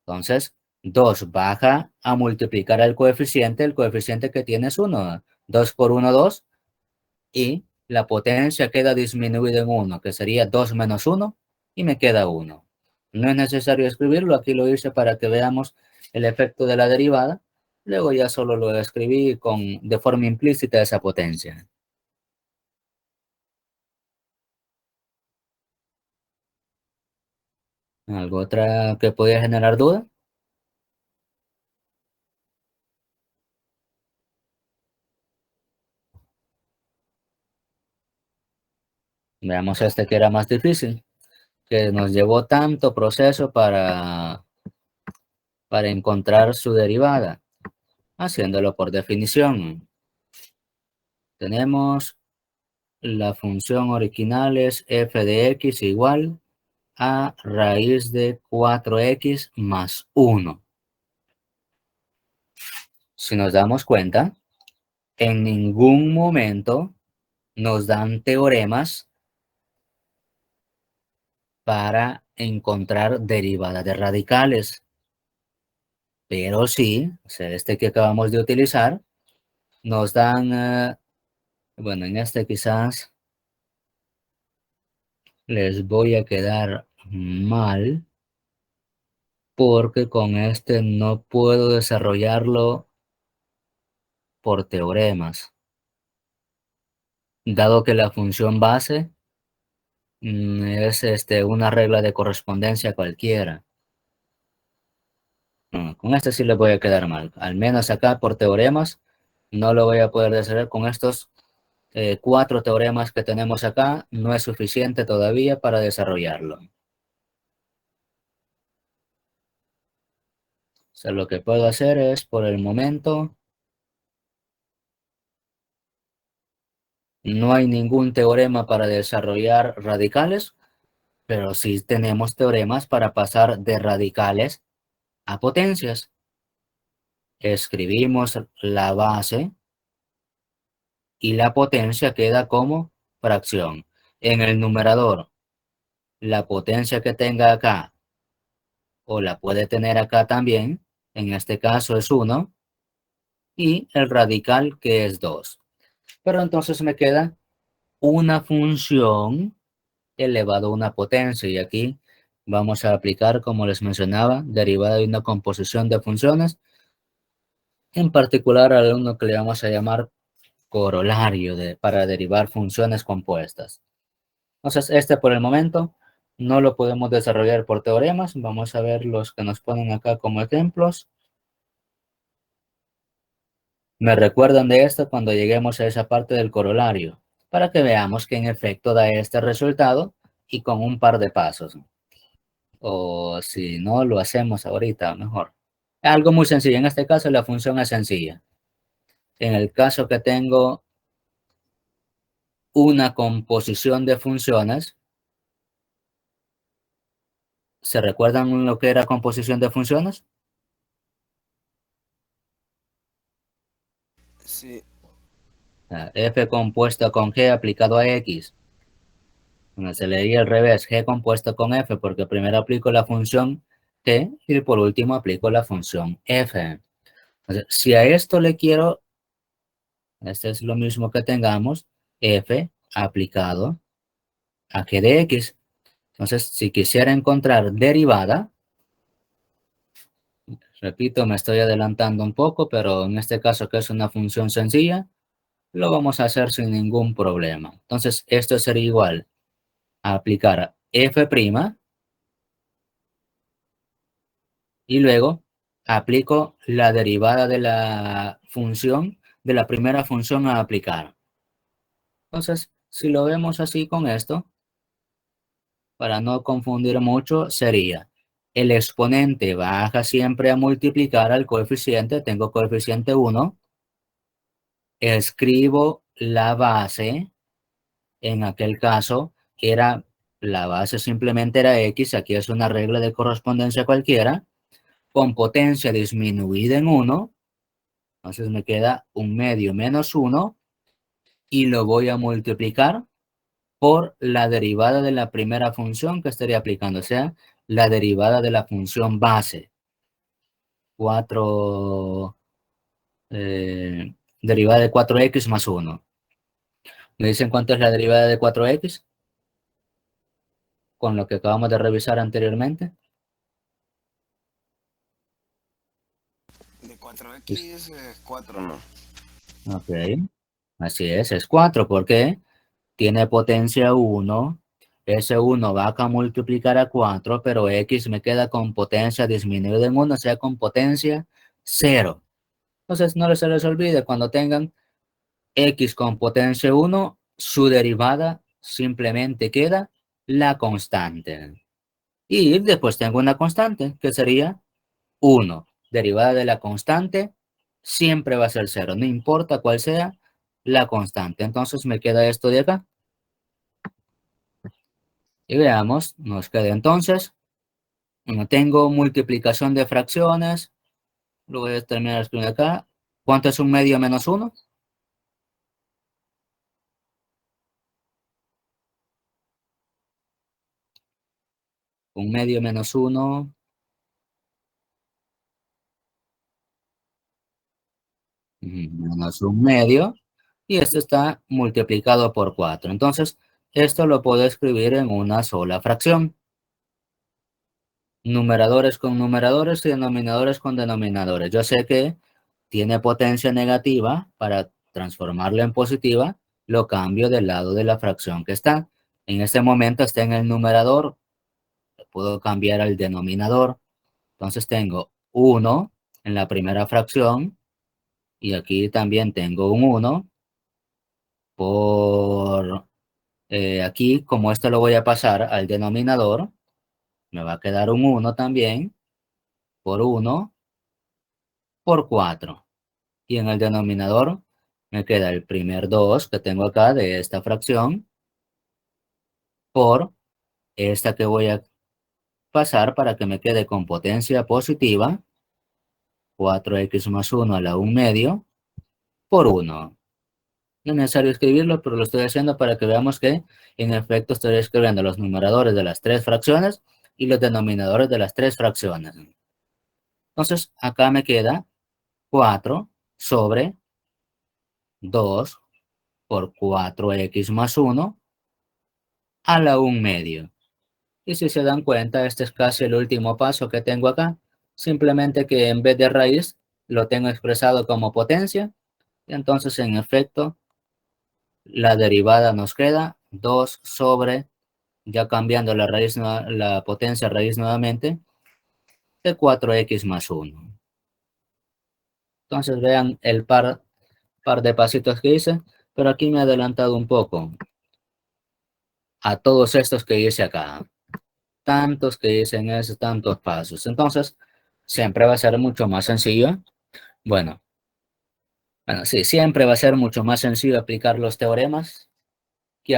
Entonces, 2 baja a multiplicar el coeficiente que tiene es 1. 2 por 1, 2. Y la potencia queda disminuida en 1, que sería 2 menos 1, y me queda 1. No es necesario escribirlo, aquí lo hice para que veamos el efecto de la derivada. Luego ya solo lo escribí de forma implícita esa potencia. ¿Algo otra que podría generar duda? Veamos este que era más difícil, que nos llevó tanto proceso para para encontrar su derivada, haciéndolo por definición. Tenemos la función original es f de x igual a raíz de 4x más 1. Si nos damos cuenta, en ningún momento nos dan teoremas para encontrar derivadas de radicales. Pero sí, o sea, este que acabamos de utilizar, nos dan, bueno, en este quizás les voy a quedar mal, porque con este no puedo desarrollarlo por teoremas, dado que la función base es una regla de correspondencia cualquiera. Con este sí le voy a quedar mal. Al menos acá por teoremas no lo voy a poder desarrollar con estos 4 teoremas que tenemos acá. No es suficiente todavía para desarrollarlo. O sea, lo que puedo hacer es, por el momento, no hay ningún teorema para desarrollar radicales, pero sí tenemos teoremas para pasar de radicales a potencias. Escribimos la base y la potencia queda como fracción. En el numerador, la potencia que tenga acá, o la puede tener acá también, en este caso es 1, y el radical que es 2. Pero entonces me queda una función elevado a una potencia, y aquí vamos a aplicar, como les mencionaba, derivada de una composición de funciones, en particular a uno que le vamos a llamar corolario para derivar funciones compuestas. Entonces, este por el momento no lo podemos desarrollar por teoremas. Vamos a ver los que nos ponen acá como ejemplos. Me recuerdan de esto cuando lleguemos a esa parte del corolario, para que veamos que en efecto da este resultado y con un par de pasos. O si no, lo hacemos ahorita mejor. Algo muy sencillo. En este caso, la función es sencilla. En el caso que tengo una composición de funciones, ¿se recuerdan lo que era composición de funciones? Sí. F compuesto con G aplicado a X. Bueno, se leería al revés, G compuesto con F, porque primero aplico la función G y por último aplico la función F. Entonces, si a esto le quiero, este es lo mismo que tengamos, F aplicado a G de X. Entonces, si quisiera encontrar derivada, repito, me estoy adelantando un poco, pero en este caso que es una función sencilla, lo vamos a hacer sin ningún problema. Entonces, esto sería igual a aplicar f' y luego aplico la derivada de la función, de la primera función a aplicar. Entonces, si lo vemos así con esto, para no confundir mucho, sería el exponente baja siempre a multiplicar al coeficiente, tengo coeficiente 1, escribo la base, en aquel caso era, la base simplemente era X, aquí es una regla de correspondencia cualquiera, con potencia disminuida en 1, entonces me queda un medio menos 1, y lo voy a multiplicar por la derivada de la primera función que estaría aplicando, o sea, la derivada de la función base. 4, derivada de 4x más 1. ¿Me dicen cuánto es la derivada de 4x? Con lo que acabamos de revisar anteriormente. De 4x es 4, ¿no? Ok, así es 4, porque tiene potencia 1, ese 1 va a multiplicar a 4, pero x me queda con potencia disminuida en 1, o sea, con potencia 0. Entonces, no se les olvide, cuando tengan x con potencia 1, su derivada simplemente queda la constante. Y después tengo una constante, que sería 1. Derivada de la constante siempre va a ser 0, no importa cuál sea la constante. Entonces me queda esto de acá. Y veamos, nos queda entonces, no tengo multiplicación de fracciones, lo voy a terminar escribiendo acá. ¿Cuánto es 1/2 menos 1? Un medio menos 1 menos 1/2, y esto está multiplicado por 4. Entonces, esto lo puedo escribir en una sola fracción. Numeradores con numeradores y denominadores con denominadores. Yo sé que tiene potencia negativa. Para transformarla en positiva, lo cambio del lado de la fracción que está. En este momento está en el numerador, lo puedo cambiar al denominador. Entonces tengo 1 en la primera fracción, y aquí también tengo un 1 por aquí, como esto lo voy a pasar al denominador, me va a quedar un 1 también por 1 por 4. Y en el denominador me queda el primer 2 que tengo acá de esta fracción por esta que voy a pasar para que me quede con potencia positiva, 4x más 1 a la 1/2 por 1. No es necesario escribirlo, pero lo estoy haciendo para que veamos que en efecto estoy escribiendo los numeradores de las tres fracciones y los denominadores de las tres fracciones. Entonces acá me queda 4 sobre 2 por 4x más 1 a la 1/2. Y si se dan cuenta, este es casi el último paso que tengo acá. Simplemente que en vez de raíz, lo tengo expresado como potencia. Y entonces, en efecto, la derivada nos queda 2 sobre, ya cambiando la raíz, la potencia raíz nuevamente, de 4x más 1. Entonces, vean el par de pasitos que hice, pero aquí me he adelantado un poco a todos estos que hice acá. Tantos que hice en esos tantos pasos. Entonces, siempre va a ser mucho más sencillo. Bueno, sí, siempre va a ser mucho más sencillo aplicar los teoremas que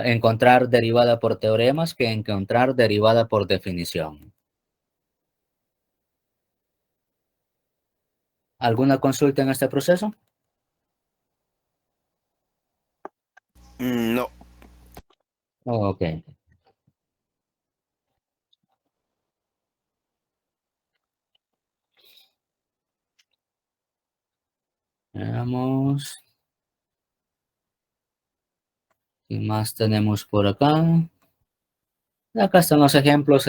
encontrar derivada por teoremas que encontrar derivada por definición. ¿Alguna consulta en este proceso? No. Ok. Veamos. ¿Qué más tenemos por acá? Acá están los ejemplos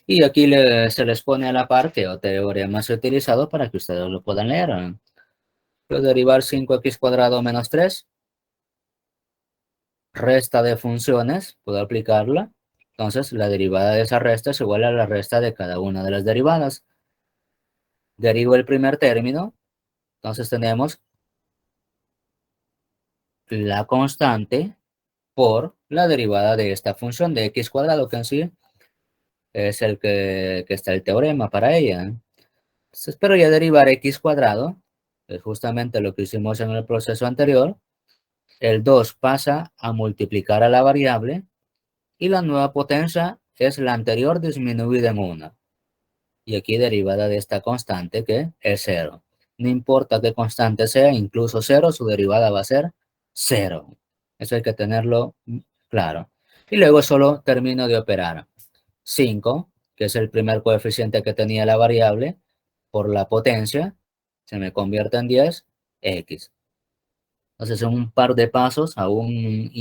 y aquí se les pone a la par qué teoremas he utilizado para que ustedes lo puedan leer. Puedo derivar 5x cuadrado menos 3. Resta de funciones, puedo aplicarla. Entonces, la derivada de esa resta es igual a la resta de cada una de las derivadas. Derivo el primer término. Entonces, tenemos la constante por la derivada de esta función de x cuadrado, que en sí es el que está el teorema para ella. Entonces, pero ya derivar x cuadrado, es justamente lo que hicimos en el proceso anterior. El 2 pasa a multiplicar a la variable y la nueva potencia es la anterior disminuida en 1. Y aquí derivada de esta constante que es 0. No importa qué constante sea, incluso 0, su derivada va a ser 0. Eso hay que tenerlo claro. Y luego solo termino de operar 5, que es el primer coeficiente que tenía la variable, por la potencia, se me convierte en 10, x. Entonces, en un par de pasos, aún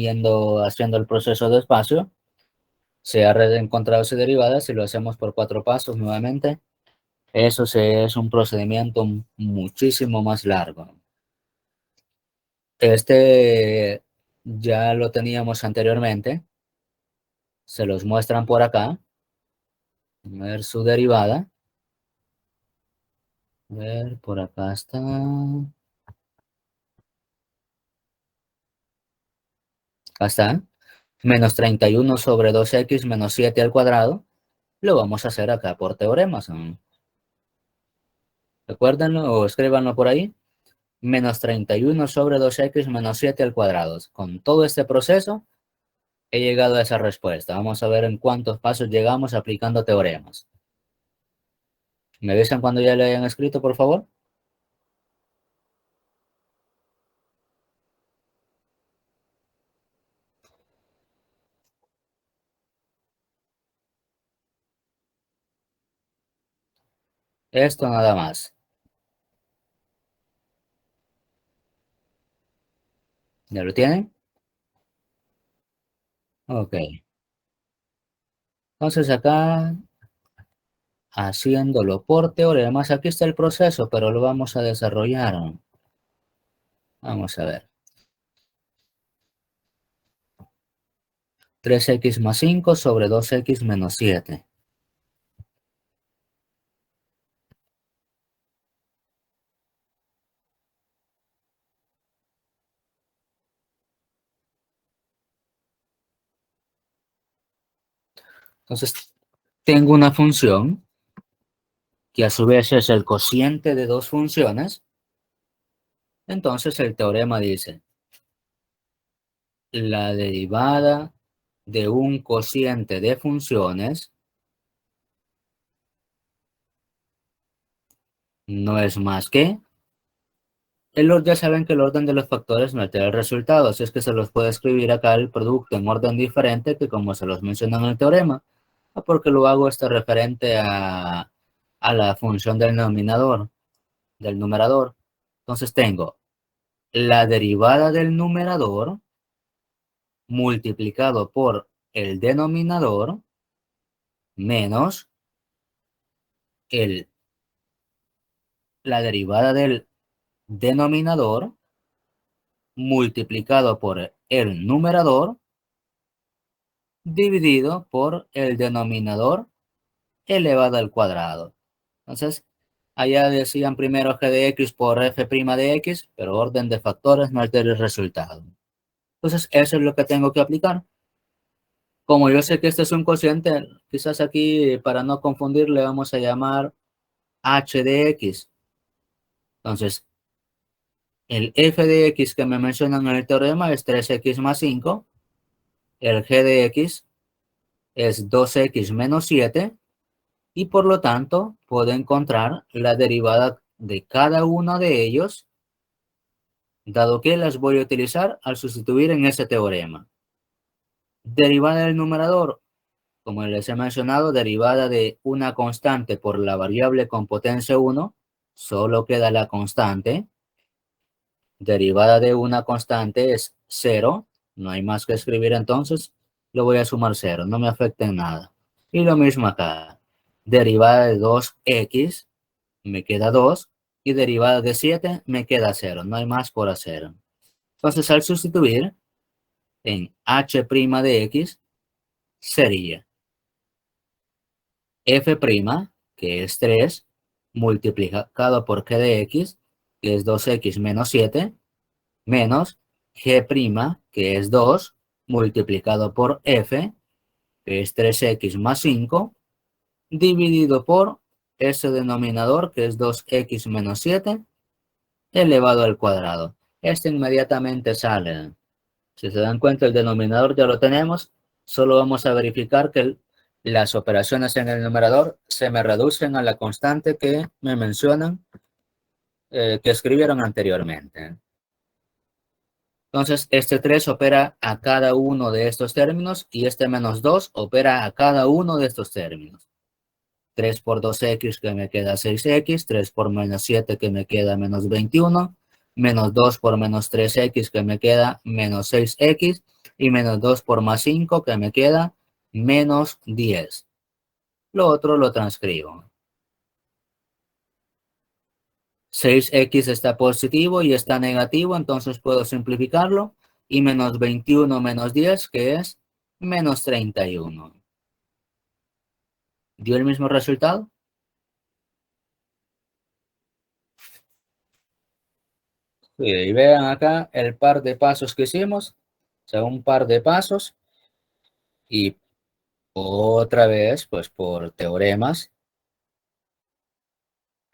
haciendo el proceso despacio, se ha encontrado su derivada. Si lo hacemos por 4 pasos nuevamente, eso es un procedimiento muchísimo más largo. Este ya lo teníamos anteriormente. Se los muestran por acá. A ver su derivada. A ver, por acá está. Acá está. Menos 31 sobre 2x menos 7 al cuadrado. Lo vamos a hacer acá por teoremas. Recuérdenlo o escríbanlo por ahí. Menos 31 sobre 2x menos 7 al cuadrado. Con todo este proceso, he llegado a esa respuesta. Vamos a ver en cuántos pasos llegamos aplicando teoremas. ¿Me avisan cuando ya le hayan escrito, por favor? Esto nada más. ¿Ya lo tienen? Ok. Entonces acá, haciéndolo por teoremas, aquí está el proceso, pero lo vamos a desarrollar. Vamos a ver. 3x más 5 sobre 2x menos 7. Entonces, tengo una función que a su vez es el cociente de dos funciones. Entonces, el teorema dice, la derivada de un cociente de funciones no es más que ya saben que el orden de los factores no altera el resultado, así es que se los puede escribir acá el producto en orden diferente que como se los menciona en el teorema, porque lo hago referente a la función del denominador, del numerador. Entonces tengo la derivada del numerador multiplicado por el denominador menos la derivada del denominador multiplicado por el numerador dividido por el denominador elevado al cuadrado. Entonces, allá decían primero g de x por f' de x, pero orden de factores no altera el resultado. Entonces, eso es lo que tengo que aplicar. Como yo sé que este es un cociente, quizás aquí, para no confundir, le vamos a llamar h de x. Entonces, el f de x que me mencionan en el teorema es 3x más 5. El g de x es 2x menos 7. Y por lo tanto, puedo encontrar la derivada de cada uno de ellos, dado que las voy a utilizar al sustituir en ese teorema. Derivada del numerador, como les he mencionado, derivada de una constante por la variable con potencia 1, solo queda la constante. Derivada de una constante es 0, no hay más que escribir entonces, lo voy a sumar 0, no me afecta en nada. Y lo mismo acá, derivada de 2x, me queda 2, y derivada de 7 me queda 0, no hay más por hacer. Entonces al sustituir en h' de x sería f', que es 3, multiplicado por g de x, que es 2x menos 7, menos g', que es 2, multiplicado por f, que es 3x más 5, dividido por ese denominador, que es 2x menos 7, elevado al cuadrado. Este inmediatamente sale. Si se dan cuenta, el denominador ya lo tenemos. Solo vamos a verificar que las operaciones en el numerador se me reducen a la constante que me mencionan, que escribieron anteriormente. Entonces, este 3 opera a cada uno de estos términos y este menos 2 opera a cada uno de estos términos. 3 por 2x que me queda 6x, 3 por menos 7 que me queda menos 21, menos 2 por menos 3x que me queda menos 6x y menos 2 por más 5 que me queda menos 10. Lo otro lo transcribo. 6x está positivo y está negativo, entonces puedo simplificarlo. Y menos 21 menos 10, que es menos 31. ¿Dio el mismo resultado? Y vean acá el par de pasos que hicimos. O sea, un par de pasos. Y otra vez, pues por teoremas,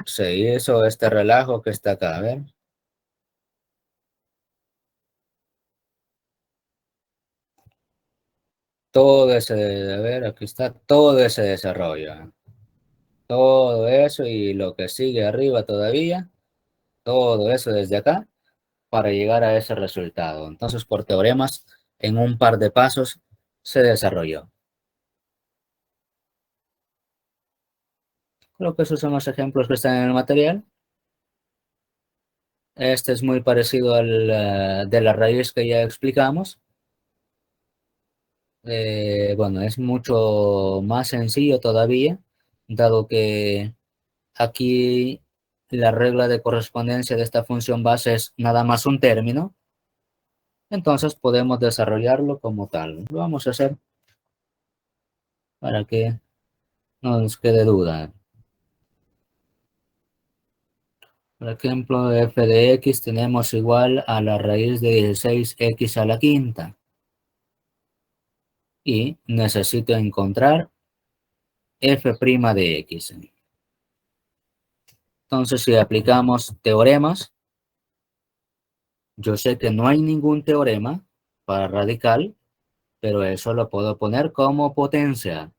se hizo este relajo que está acá, a ver. Todo ese, a ver, aquí está todo ese desarrollo. Todo eso y lo que sigue arriba todavía, todo eso desde acá para llegar a ese resultado. Entonces, por teoremas, en un par de pasos se desarrolló. Creo que esos son los ejemplos que están en el material. Este es muy parecido al de la raíz que ya explicamos. Bueno, es mucho más sencillo todavía, dado que aquí la regla de correspondencia de esta función base es nada más un término. Entonces podemos desarrollarlo como tal. Lo vamos a hacer para que no nos quede duda. Por ejemplo, f de x tenemos igual a la raíz de 16x a la quinta. Y necesito encontrar f' de x. Entonces, si aplicamos teoremas, yo sé que no hay ningún teorema para radical, pero eso lo puedo poner como potencia.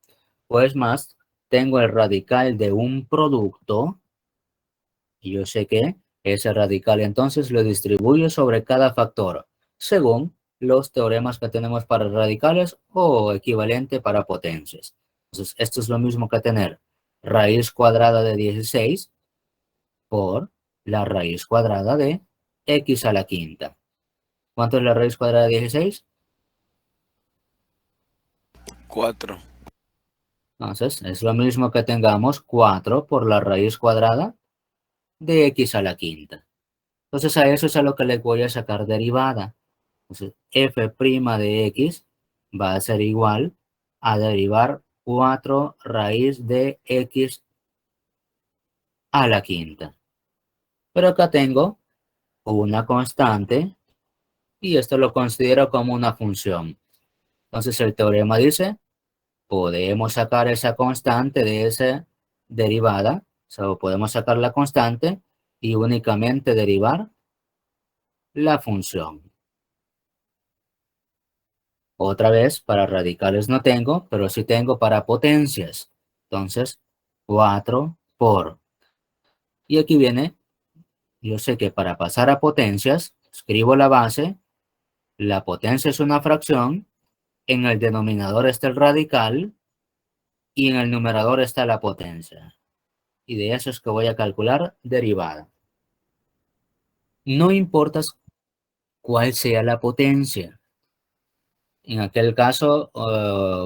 Pues más, tengo el radical de un producto y yo sé que ese radical entonces lo distribuyo sobre cada factor según los teoremas que tenemos para radicales o equivalente para potencias. Entonces, esto es lo mismo que tener raíz cuadrada de 16 por la raíz cuadrada de x a la quinta. ¿Cuánto es la raíz cuadrada de 16? 4. Entonces, es lo mismo que tengamos 4 por la raíz cuadrada de x a la quinta. Entonces, a eso es a lo que le voy a sacar derivada. Entonces, f' de x va a ser igual a derivar 4 raíz de x a la quinta. Pero acá tengo una constante y esto lo considero como una función. Entonces, el teorema dice, podemos sacar esa constante de esa derivada, o sea, podemos sacar la constante y únicamente derivar la función. Otra vez, para radicales no tengo, pero sí tengo para potencias. Entonces, 4 por. Y aquí viene, yo sé que para pasar a potencias, escribo la base, la potencia es una fracción, en el denominador está el radical y en el numerador está la potencia. Y de eso es que voy a calcular derivada. No importa cuál sea la potencia. En aquel caso,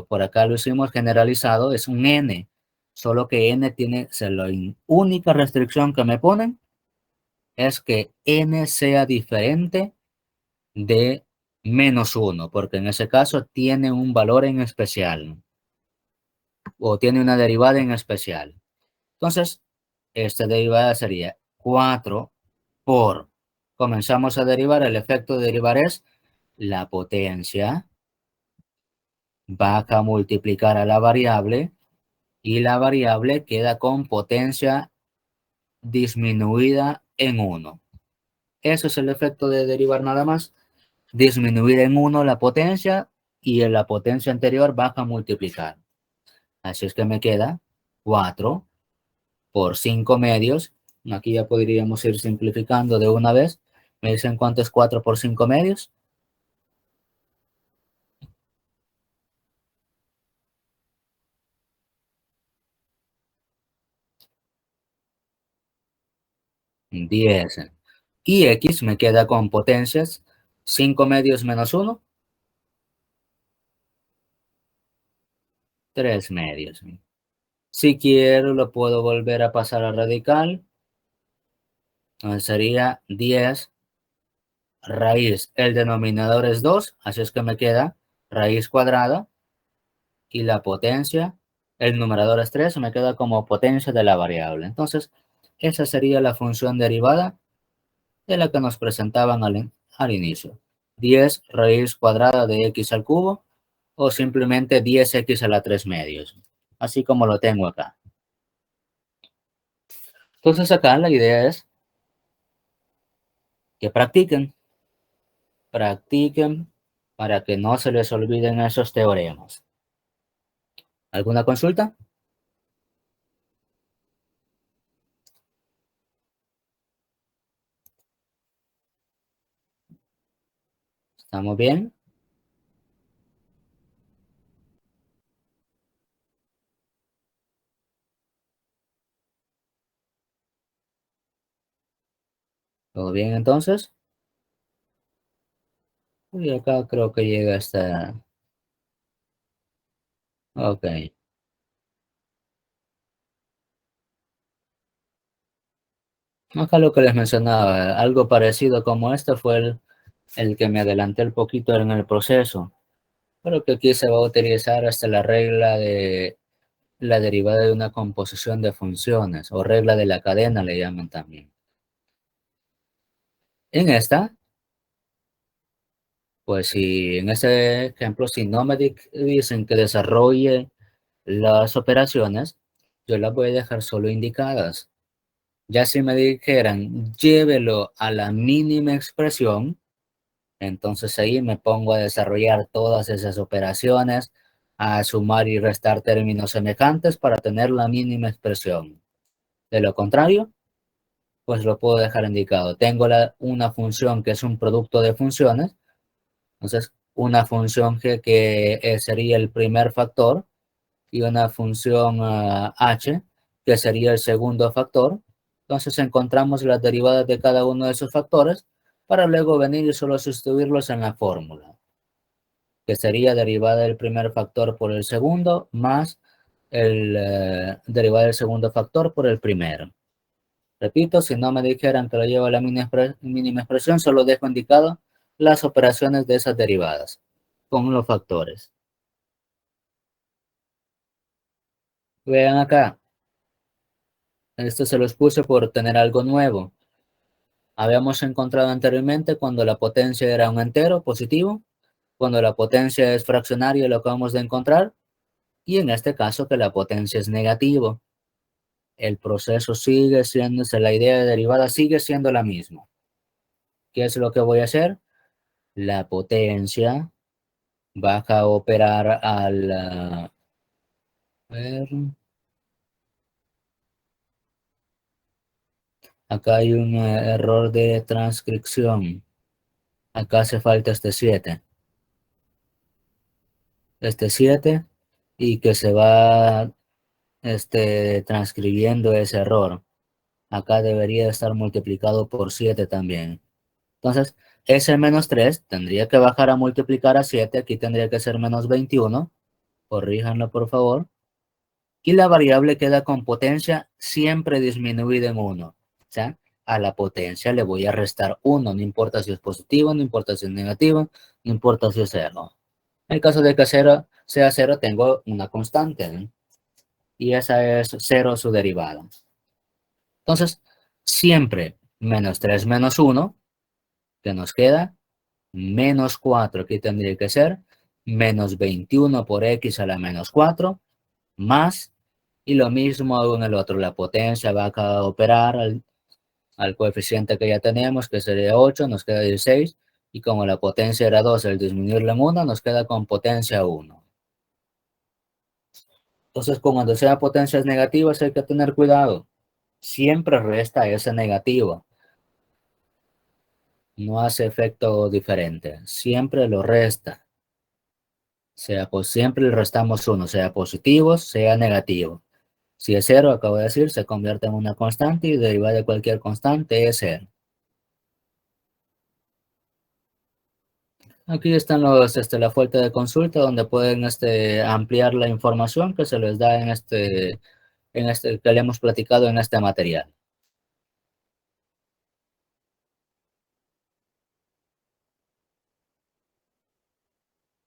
por acá lo hicimos generalizado, es un n. Solo que n tiene, la única restricción que me ponen es que n sea diferente de -1, porque en ese caso tiene un valor en especial o tiene una derivada en especial. Entonces, esta derivada sería 4 por, comenzamos a derivar, el efecto de derivar es la potencia baja a multiplicar a la variable y la variable queda con potencia disminuida en 1. Eso es el efecto de derivar nada más. Disminuir en 1 la potencia y en la potencia anterior baja a multiplicar. Así es que me queda 4 por 5 medios. Aquí ya podríamos ir simplificando de una vez. ¿Me dicen cuánto es 4 por 5 medios? 10. Y x me queda con potencias 5 medios menos 1. 3 medios. Si quiero, lo puedo volver a pasar a radical. Entonces sería 10 raíz. El denominador es 2, así es que me queda raíz cuadrada. Y la potencia, el numerador es 3, me queda como potencia de la variable. Entonces, esa sería la función derivada de la que nos presentaban al inicio. 10 raíz cuadrada de x al cubo o simplemente 10x a la 3 medios. Así como lo tengo acá. Entonces acá la idea es que practiquen para que no se les olviden esos teoremas. ¿Alguna consulta? ¿Estamos bien? ¿Todo bien entonces? Y acá creo que llega hasta... Ok. Acá lo que les mencionaba, algo parecido como este fue el que me adelanté un poquito en el proceso, pero que aquí se va a utilizar hasta la regla de la derivada de una composición de funciones, o regla de la cadena le llaman también. En esta, pues si en este ejemplo, si no me dicen que desarrolle las operaciones, yo las voy a dejar solo indicadas. Ya si me dijeran, llévelo a la mínima expresión, entonces ahí me pongo a desarrollar todas esas operaciones, a sumar y restar términos semejantes para tener la mínima expresión. De lo contrario, pues lo puedo dejar indicado. Tengo una función que es un producto de funciones, entonces una función que sería el primer factor y una función h que sería el segundo factor. Entonces encontramos las derivadas de cada uno de esos factores para luego venir y solo sustituirlos en la fórmula, que sería derivada del primer factor por el segundo más el derivada del segundo factor por el primero. Repito, si no me dijeran que lo llevo a la mínima expresión, solo dejo indicado las operaciones de esas derivadas con los factores. Vean acá, esto se los puse por tener algo nuevo. Habíamos encontrado anteriormente cuando la potencia era un entero positivo, cuando la potencia es fraccionaria lo acabamos de encontrar, y en este caso que la potencia es negativo. El proceso sigue siendo, la idea de derivada sigue siendo la misma. ¿Qué es lo que voy a hacer? La potencia baja a operar al... ver, acá hay un error de transcripción. Acá hace falta este 7. Este 7 y que se va transcribiendo ese error. Acá debería estar multiplicado por 7 también. Entonces, ese menos 3 tendría que bajar a multiplicar a 7. Aquí tendría que ser menos 21. Corríjanlo, por favor. Y la variable queda con potencia siempre disminuida en 1. O sea, a la potencia le voy a restar 1. No importa si es positivo, no importa si es negativo, no importa si es 0. En el caso de que 0 sea 0, tengo una constante, ¿no? Y esa es 0 su derivada. Entonces, siempre menos 3 menos 1, que nos queda menos 4, aquí tendría que ser menos 21 por x a la menos 4, más, y lo mismo hago en el otro, la potencia va a operar al coeficiente que ya tenemos, que sería 8, nos queda 16, y como la potencia era 2, al disminuirla en 1, nos queda con potencia 1. Entonces, cuando sea potencias negativas hay que tener cuidado. Siempre resta ese negativo. No hace efecto diferente. Siempre lo resta. Siempre le restamos 1, sea positivo, sea negativo. Si es 0, acabo de decir, se convierte en una constante y derivada de cualquier constante es 0. Aquí están la fuente de consulta donde pueden ampliar la información que se les da que le hemos platicado en este material.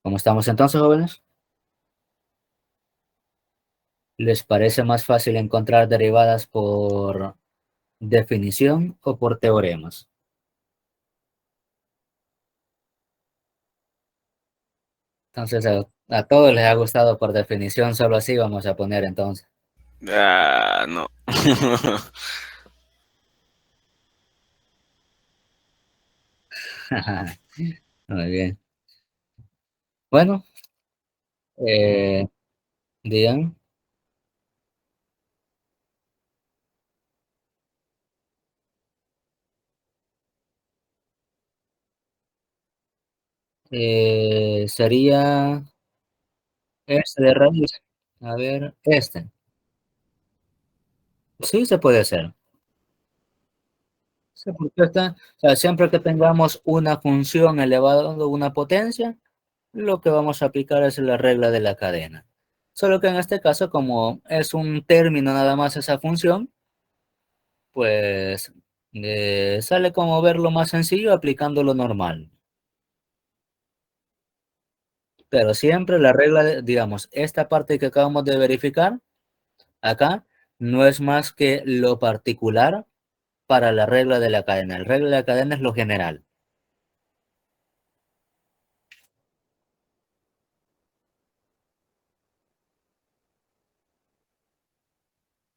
¿Cómo estamos entonces, jóvenes? ¿Les parece más fácil encontrar derivadas por definición o por teoremas? Entonces, a todos les ha gustado por definición, solo así vamos a poner entonces. Ah, no. Muy bien. Bueno, digan, sería este de raíz. A ver, este. Sí, se puede hacer. Sí, porque o sea, siempre que tengamos una función elevada a una potencia, lo que vamos a aplicar es la regla de la cadena. Solo que en este caso, como es un término nada más esa función, pues sale como verlo más sencillo aplicando lo normal. Pero siempre la regla, digamos, esta parte que acabamos de verificar acá, no es más que lo particular para la regla de la cadena. La regla de la cadena es lo general.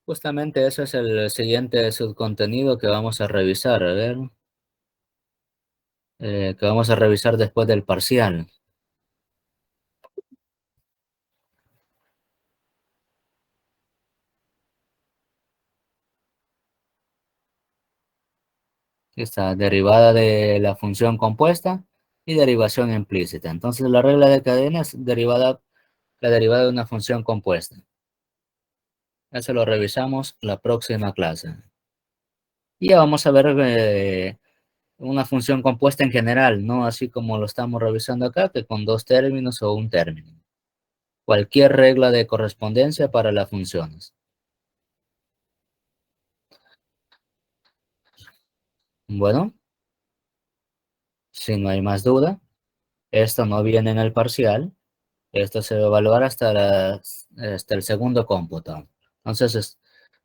Justamente ese es el siguiente subcontenido que vamos a revisar, a ver, que vamos a revisar después del parcial. Esta derivada de la función compuesta y derivación implícita. Entonces la regla de cadena es la derivada de una función compuesta. Eso lo revisamos la próxima clase. Y ya vamos a ver una función compuesta en general, no así como lo estamos revisando acá, que con dos términos o un término. Cualquier regla de correspondencia para las funciones. Bueno, si no hay más duda, esto no viene en el parcial. Esto se va a evaluar hasta el segundo cómputo. Entonces,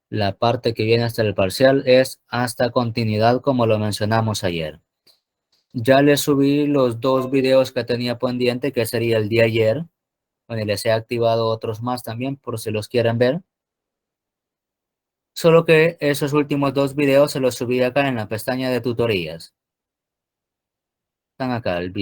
la parte que viene hasta el parcial es hasta continuidad, como lo mencionamos ayer. Ya les subí los dos videos que tenía pendiente, que sería el de ayer. Bueno, y les he activado otros más también, por si los quieren ver. Solo que esos últimos dos videos se los subí acá en la pestaña de tutorías. Están acá el video.